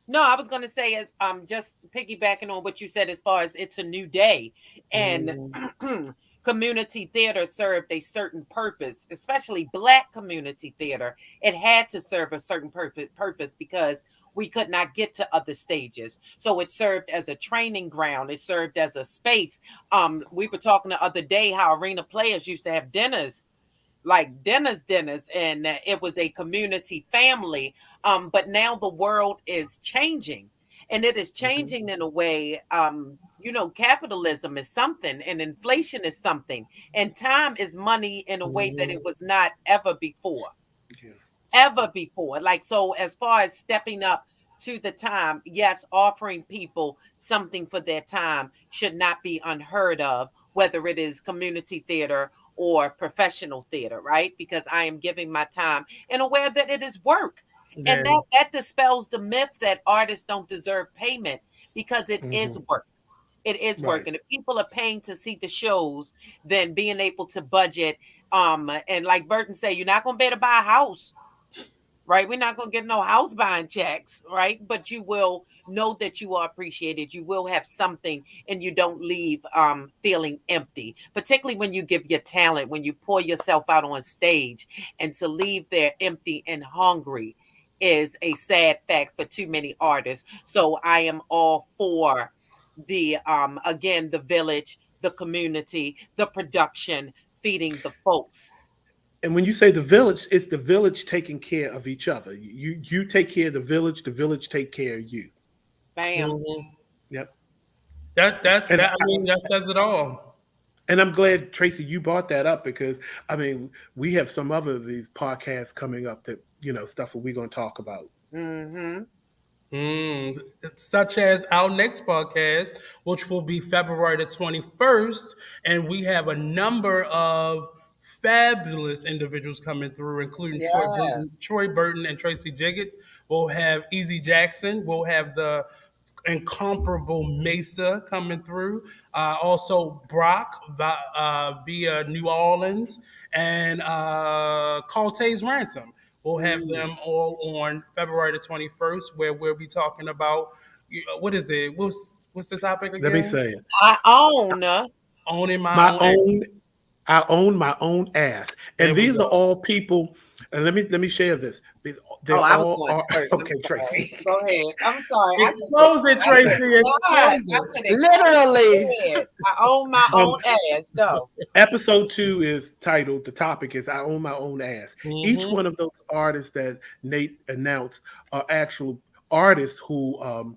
No, I was gonna say it just piggybacking on what you said as far as it's a new day and community theater served a certain purpose, especially Black community theater. It had to serve a certain purpose because we could not get to other stages. So it served as a training ground. It served as a space. We were talking the other day how arena players used to have dinners, like dinners, and it was a community family. But now the world is changing, and it is changing in a way. Capitalism is something, and inflation is something, and time is money in a way that it was not ever before. Yeah. Ever before. Like, so as far as stepping up to the time, yes, offering people something for their time should not be unheard of, whether it is community theater or professional theater, right? Because I am giving my time and aware that it is work. And Yeah. that dispels the myth that artists don't deserve payment, because it is work. It is work. Right. And if people are paying to see the shows, then being able to budget, and like Burton said, you're not gonna be able to buy a house, right? We're not going to get no house buying checks, right? But you will know that you are appreciated. You will have something, and you don't leave feeling empty, particularly when you give your talent, when you pour yourself out on stage, and to leave there empty and hungry is a sad fact for too many artists. So I am all for the again, the village, the community, the production, feeding the folks. And when you say the village, it's the village taking care of each other. You take care of the village take care of you. Bam. Mhm. Yep. That's And that. I mean, that says it all. and I'm glad, Tracie, you brought that up, because I mean, we have some other of these podcasts coming up that, stuff that we're going to talk about. Mm-hmm. Such as our next podcast, which will be February the 21st. And we have a number of fabulous individuals coming through, including Yes. Troy Burton and Tracie Jiggetts. We'll have Easy Jackson. We'll have the incomparable Mesa coming through. Also, Brock via New Orleans, and Cortez Ransom. We'll have them all on February the 21st, where we'll be talking about what is it? What's the topic again? Let me say it. I own Owning my My own. own, I own my own ass. There And we these go. are all people. And let me share this. They I was all going are first. okay, Tracie. Go ahead. I'm sorry. Expose it, Tracie. Expose it. Literally. I own my own ass. Go. Episode 2 is titled, the topic is I own my own ass. Each one of those artists that Nate announced are actual artists who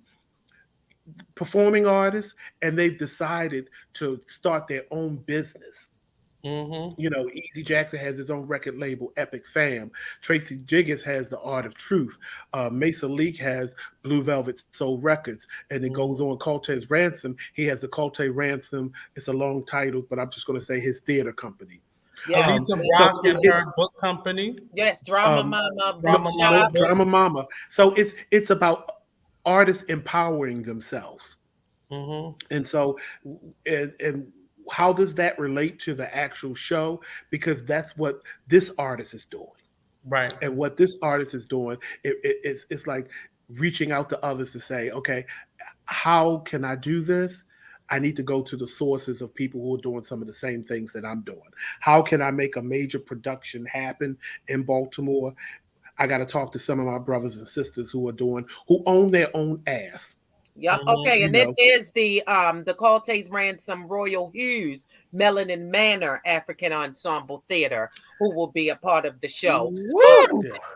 performing artists, and they've decided to start their own business. Easy Jackson has his own record label, Epic Fam. Tracie Jiggetts has The Art of Truth. Mesa Leak has Blue Velvet Soul Records. And it goes on. Cortez Ransom, he has the Cortez Ransom. It's a long title, but I'm just going to say his theater company. Yeah. Elisa Brock and her book company. Yes, Drama Mama, Drama Bookshop. Drama Mama. So it's about artists empowering themselves. And so, and how does that relate to the actual show? Because that's what this artist is doing. Right. And what this artist is doing, it's like reaching out to others to say, okay, how can I do this? I need to go to the sources of people who are doing some of the same things that I'm doing. How can I make a major production happen in Baltimore? I got to talk to some of my brothers and sisters who own their own ass. Yep. Okay. And it is the Cortez Ransom Royal Hughes Melanin Manor African Ensemble Theater who will be a part of the show.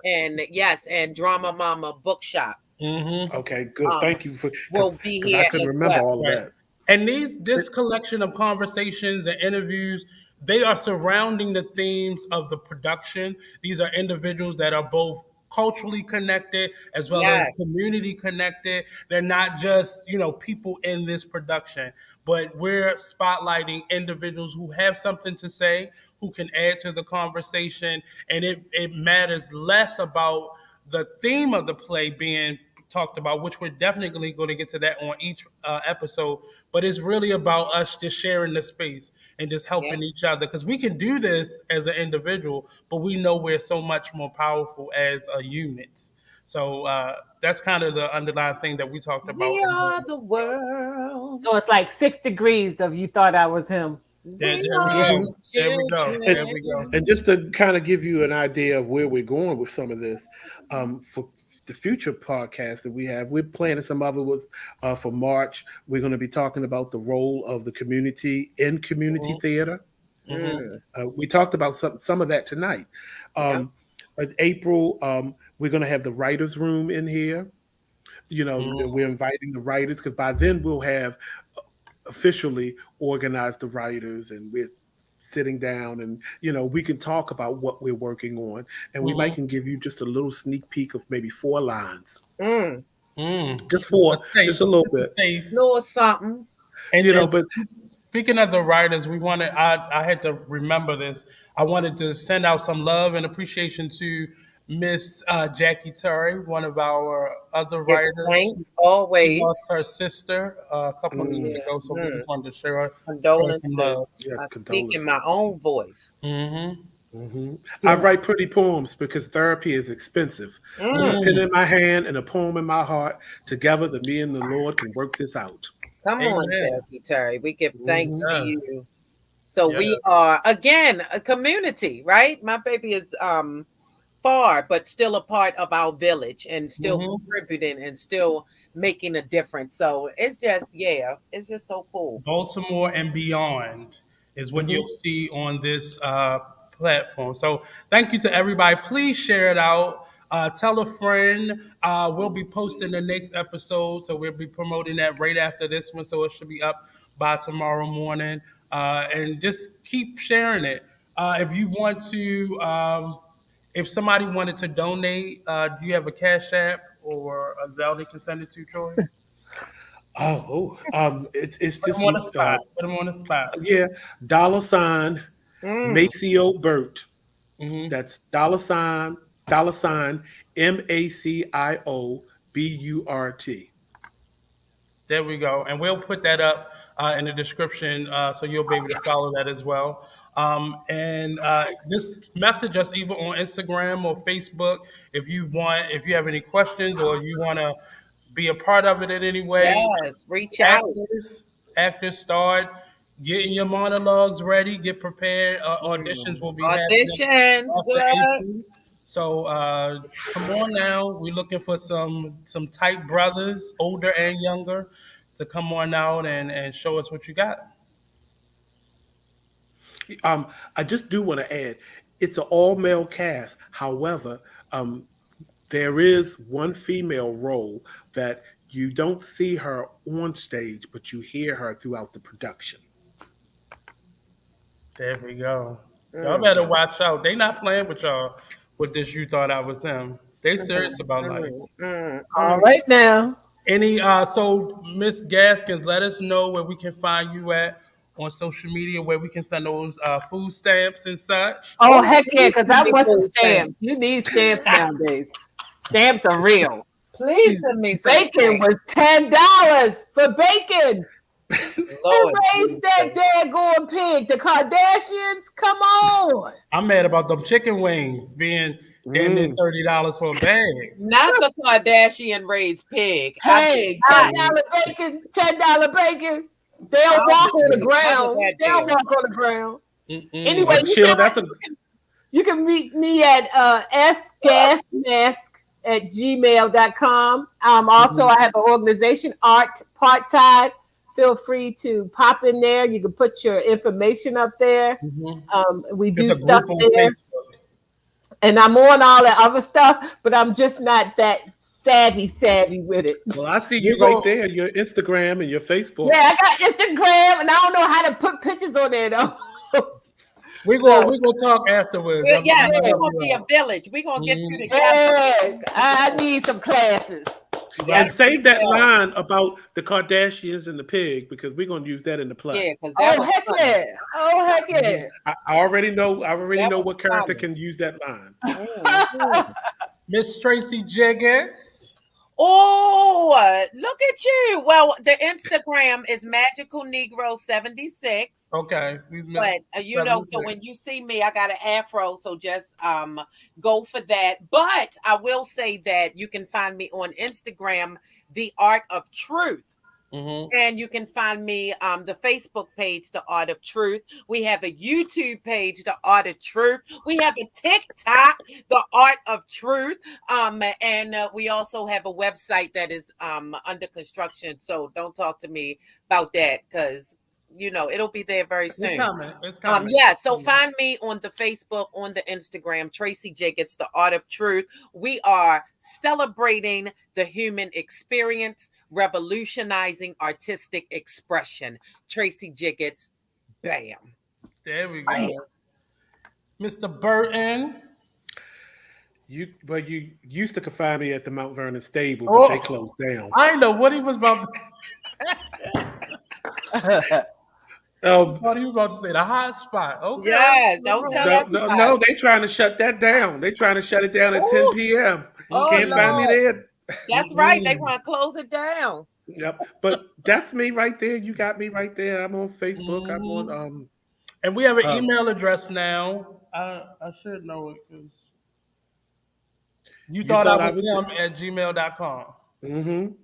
And yes, and Drama Mama Bookshop. Okay, good. Thank you for. We'll be here. I couldn't remember all of that. And this collection of conversations and interviews, they are surrounding the themes of the production. These are individuals that are both culturally connected as well as Yes. community connected. They're not just, people in this production, but we're spotlighting individuals who have something to say, who can add to the conversation. And it matters less about the theme of the play being talked about, which we're definitely going to get to that on each episode. But it's really about us just sharing the space and just helping each other, because we can do this as an individual, but we know we're so much more powerful as a unit. So that's kind of the underlying thing that we talked about. We are the world. So it's like 6 degrees of You Thought I Was Him. There we go. There we go. There we go. And just to kind of give you an idea of where we're going with some of this, for the future podcast that we have, we're planning some other ones for March. We're going to be talking about the role of the community in community theater. We talked about some of that tonight. In April, we're going to have the writers' room in here. We're inviting the writers, because by then we'll have officially organized the writers, and we're sitting down, and we can talk about what we're working on, and we might can give you just a little sneak peek of maybe 4 lines, just a little bit, Little something. And but speaking of the writers, I had to remember this. I wanted to send out some love and appreciation to Miss Jackie Terry, one of our other writers. Thanks, always. She lost her sister a couple of weeks ago, so we just wanted to share condolences. Some love. Yes, I speak in my own voice. I write pretty poems because therapy is expensive. With a pen in my hand and a poem in my heart, together the me and the Lord can work this out. Come on, Jackie Terry. We give thanks to Yes. you. So we are, again, a community, right? My baby is far, but still a part of our village, and still contributing and still making a difference. So it's just, it's just so cool. Baltimore and beyond is what you'll see on this platform. So thank you to everybody. Please share it out. Tell a friend. We'll be posting the next episode, so we'll be promoting that right after this one. So it should be up by tomorrow morning. And just keep sharing it. If you want to, if somebody wanted to donate, do you have a Cash App or a Zelle they can send it to, Troy? It's Put just them on the spot. Put them on the spot. $ Maceo Burt. That's $ MACIO BURT. There we go. And we'll put that up in the description, so you'll be able to follow that as well. And just message us either on Instagram or Facebook if you have any questions, or you want to be a part of it in any way. Yes, reach out. Actors, start getting your monologues ready, get prepared. Auditions will be happening. Auditions, So come on now. We're looking for some tight brothers, older and younger, to come on out and show us what you got. I just do want to add, it's an all-male cast. However, there is one female role that you don't see her on stage, but you hear her throughout the production. There we go. Y'all better watch out. They not playing with y'all with this You Thought I Was Him. They serious about life. All right now. So Miss Gaskins, let us know where we can find you at on social media, where we can send those food stamps and such. Oh, heck yeah, because I want some stamps. You need stamps nowadays. Stamps are real. Please send me some Bacon was $10 for bacon. Who raised that daggone pig? The Kardashians? Come on. I'm mad about them chicken wings being damn near $30 for a bag. Not the Kardashian raised pig. Hey, $10 bacon, $10 bacon. They don't walk on the ground. They don't walk on the ground. Anyway, you can meet me at sgasmask@gmail.com. Also, I have an organization, Art Part-Time. Feel free to pop in there. You can put your information up there. We do stuff there. And I'm on all that other stuff, but I'm just not that savvy with it. Well, I see you right there, your Instagram and your Facebook. Yeah, I got Instagram, and I don't know how to put pictures on there, though. We're gonna talk afterwards. Yes, I'm we're gonna help gonna you be a out. village. We're gonna get you together. Yeah, I need some classes. Yes, And save that we will. line about the Kardashians and the pig because we're gonna use that in the play. Yeah, because that Oh was heck funny. yeah! Oh heck yeah! I already know. I already That know was what character funny. can use that line. Mhm. Miss Tracie Jiggetts. Oh, look at you. Well, the Instagram is Magical Negro 76. Okay, we But missed you know, so 76. when you see me, I got an afro, so just go for that. But I will say that you can find me on Instagram, The Art of Truth. And you can find me the Facebook page, The Art of Truth. We have a YouTube page, The Art of Truth. We have a TikTok, The Art of Truth. And we also have a website that is under construction. So don't talk to me about that because it'll be there very soon. It's coming. It's coming. Yeah, so find me on the Facebook, on the Instagram, Tracie Jiggetts, The Art of Truth. We are celebrating the human experience, revolutionizing artistic expression. Tracie Jiggetts, bam. There we go. Mr. Burton. You used to find me at the Mount Vernon stable, but they closed down. I know what he was about to what he was about to say, the hot spot. Okay. Yes, don't tell everybody. No, they trying to shut that down. They trying to shut it down at 10 p.m. Can't find me there. That's right. They want to close it down. Yep. But that's me right there. You got me right there. I'm on Facebook. I'm on and we have an email address now. I should know it because you thought I was him at gmail.com.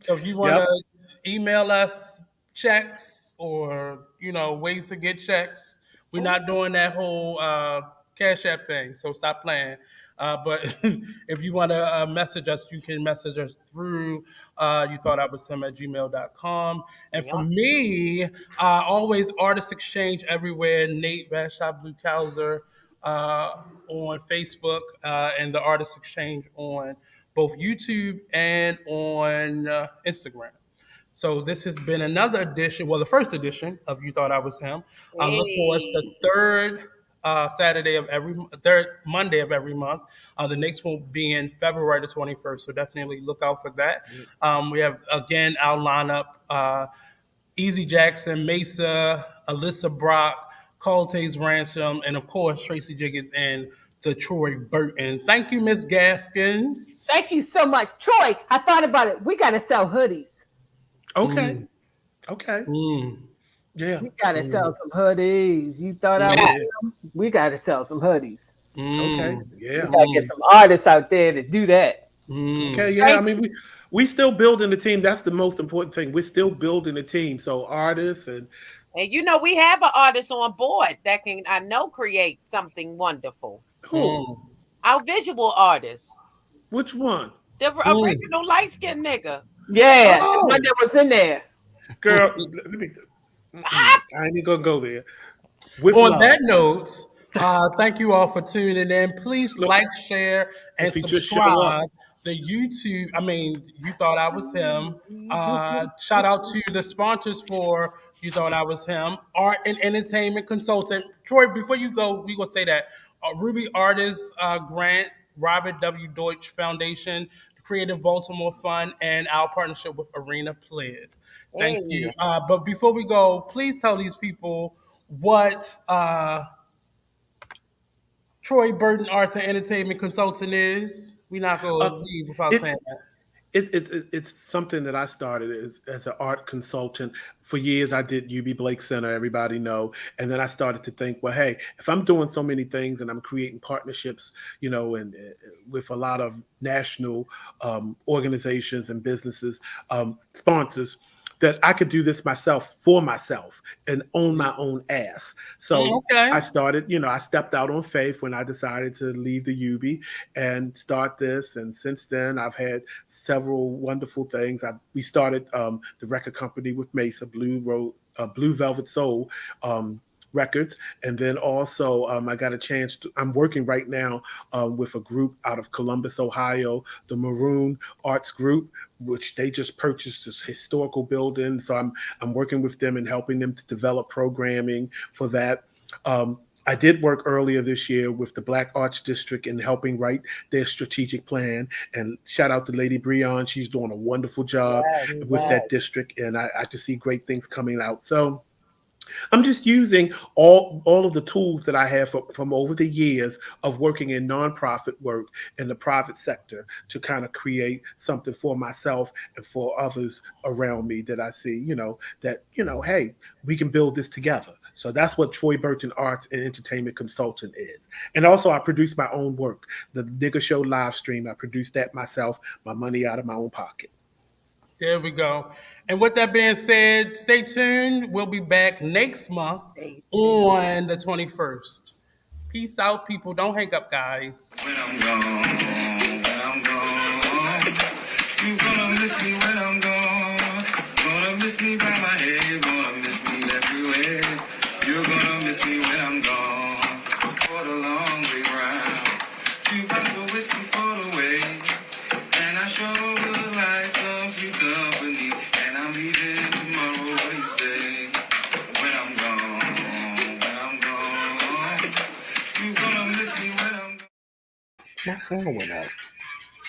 So if you want to email us checks or ways to get checks, we're not doing that whole Cash App thing. So stop playing. But if you want to message us, you can message us through you thought I was him at gmail.com. And for me, always Artist Exchange everywhere. Nate Vashop Blue Couser on Facebook and the Artist Exchange on both YouTube and on Instagram. So this has been another edition, well, the first edition of You Thought I Was Him. Look for us the third third Monday of every month. The next one will be in February the 21st. So definitely look out for that. We have, again, our lineup, Easy Jackson, Mesa, Alyssa Brock, Calte's Ransom, and of course, Tracie Jiggetts and the Troy Burton. Thank you, Miss Gaskins. Thank you so much. Troy, I thought about it. We got to sell hoodies. Okay. Okay. Yeah. We got to sell some hoodies. You thought I was some? We got to sell some hoodies. Okay. Yeah. We got to get some artists out there to do that. Okay. Yeah. I mean, we still building the team. That's the most important thing. We're still building the team. So artists and we have an artist on board that can, I know, create something wonderful. Who? Our visual artist. Which one? The original light-skinned nigga. Yeah, the one that was in there. Girl, let me. I ain't gonna go there. On that note, thank you all for tuning in. Please like, share, and subscribe. The YouTube, You Thought I Was Him. Shout out to the sponsors for You Thought I Was Him. Art and Entertainment Consultant. Troy, before you go, we will say that. Ruby Artist Grant, Robert W. Deutsch Foundation, Creative Baltimore Fund, and our partnership with Arena Players. Thank you. But before we go, please tell these people what Troy Burton Arts and Entertainment Consultant is. We're not going to leave without saying that. It's something that I started as an art consultant. For years, I did UB Blake Center, everybody know. And then I started to think, well, hey, if I'm doing so many things and I'm creating partnerships, and with a lot of national organizations and businesses, sponsors, that I could do this myself for myself and own my own ass. So I started, I stepped out on faith when I decided to leave the UB and start this. And since then, I've had several wonderful things. We started the record company with Mesa, Blue Velvet Soul Records. And then also I got a chance I'm working right now with a group out of Columbus, Ohio, the Maroon Arts Group, which they just purchased this historical building. So I'm working with them and helping them to develop programming for that. I did work earlier this year with the Black Arts District in helping write their strategic plan. And shout out to Lady Breon. She's doing a wonderful job Yes, with that yes. district. And I just see great things coming out. So I'm just using all of the tools that I have from over the years of working in nonprofit work in the private sector to kind of create something for myself and for others around me that I see, hey, we can build this together. So that's what Troy Burton Arts and Entertainment Consultant is. And also I produce my own work, the Nigga Show live stream. I produce that myself, my money out of my own pocket. There we go. And with that being said, stay tuned. We'll be back next month Stay tuned. on the 21st. Peace out, people. Don't hang up, guys. When I'm gone, you gonna miss me when I'm gone. Gonna miss me by my head, gonna miss me everywhere. You're gonna miss me when I'm gone. For the long way round, 2 bottles of whiskey for the way. And I sure would like some sweet company. And I'm leaving tomorrow, what do you say? When I'm gone, you gonna miss me when I'm gone. My song went out.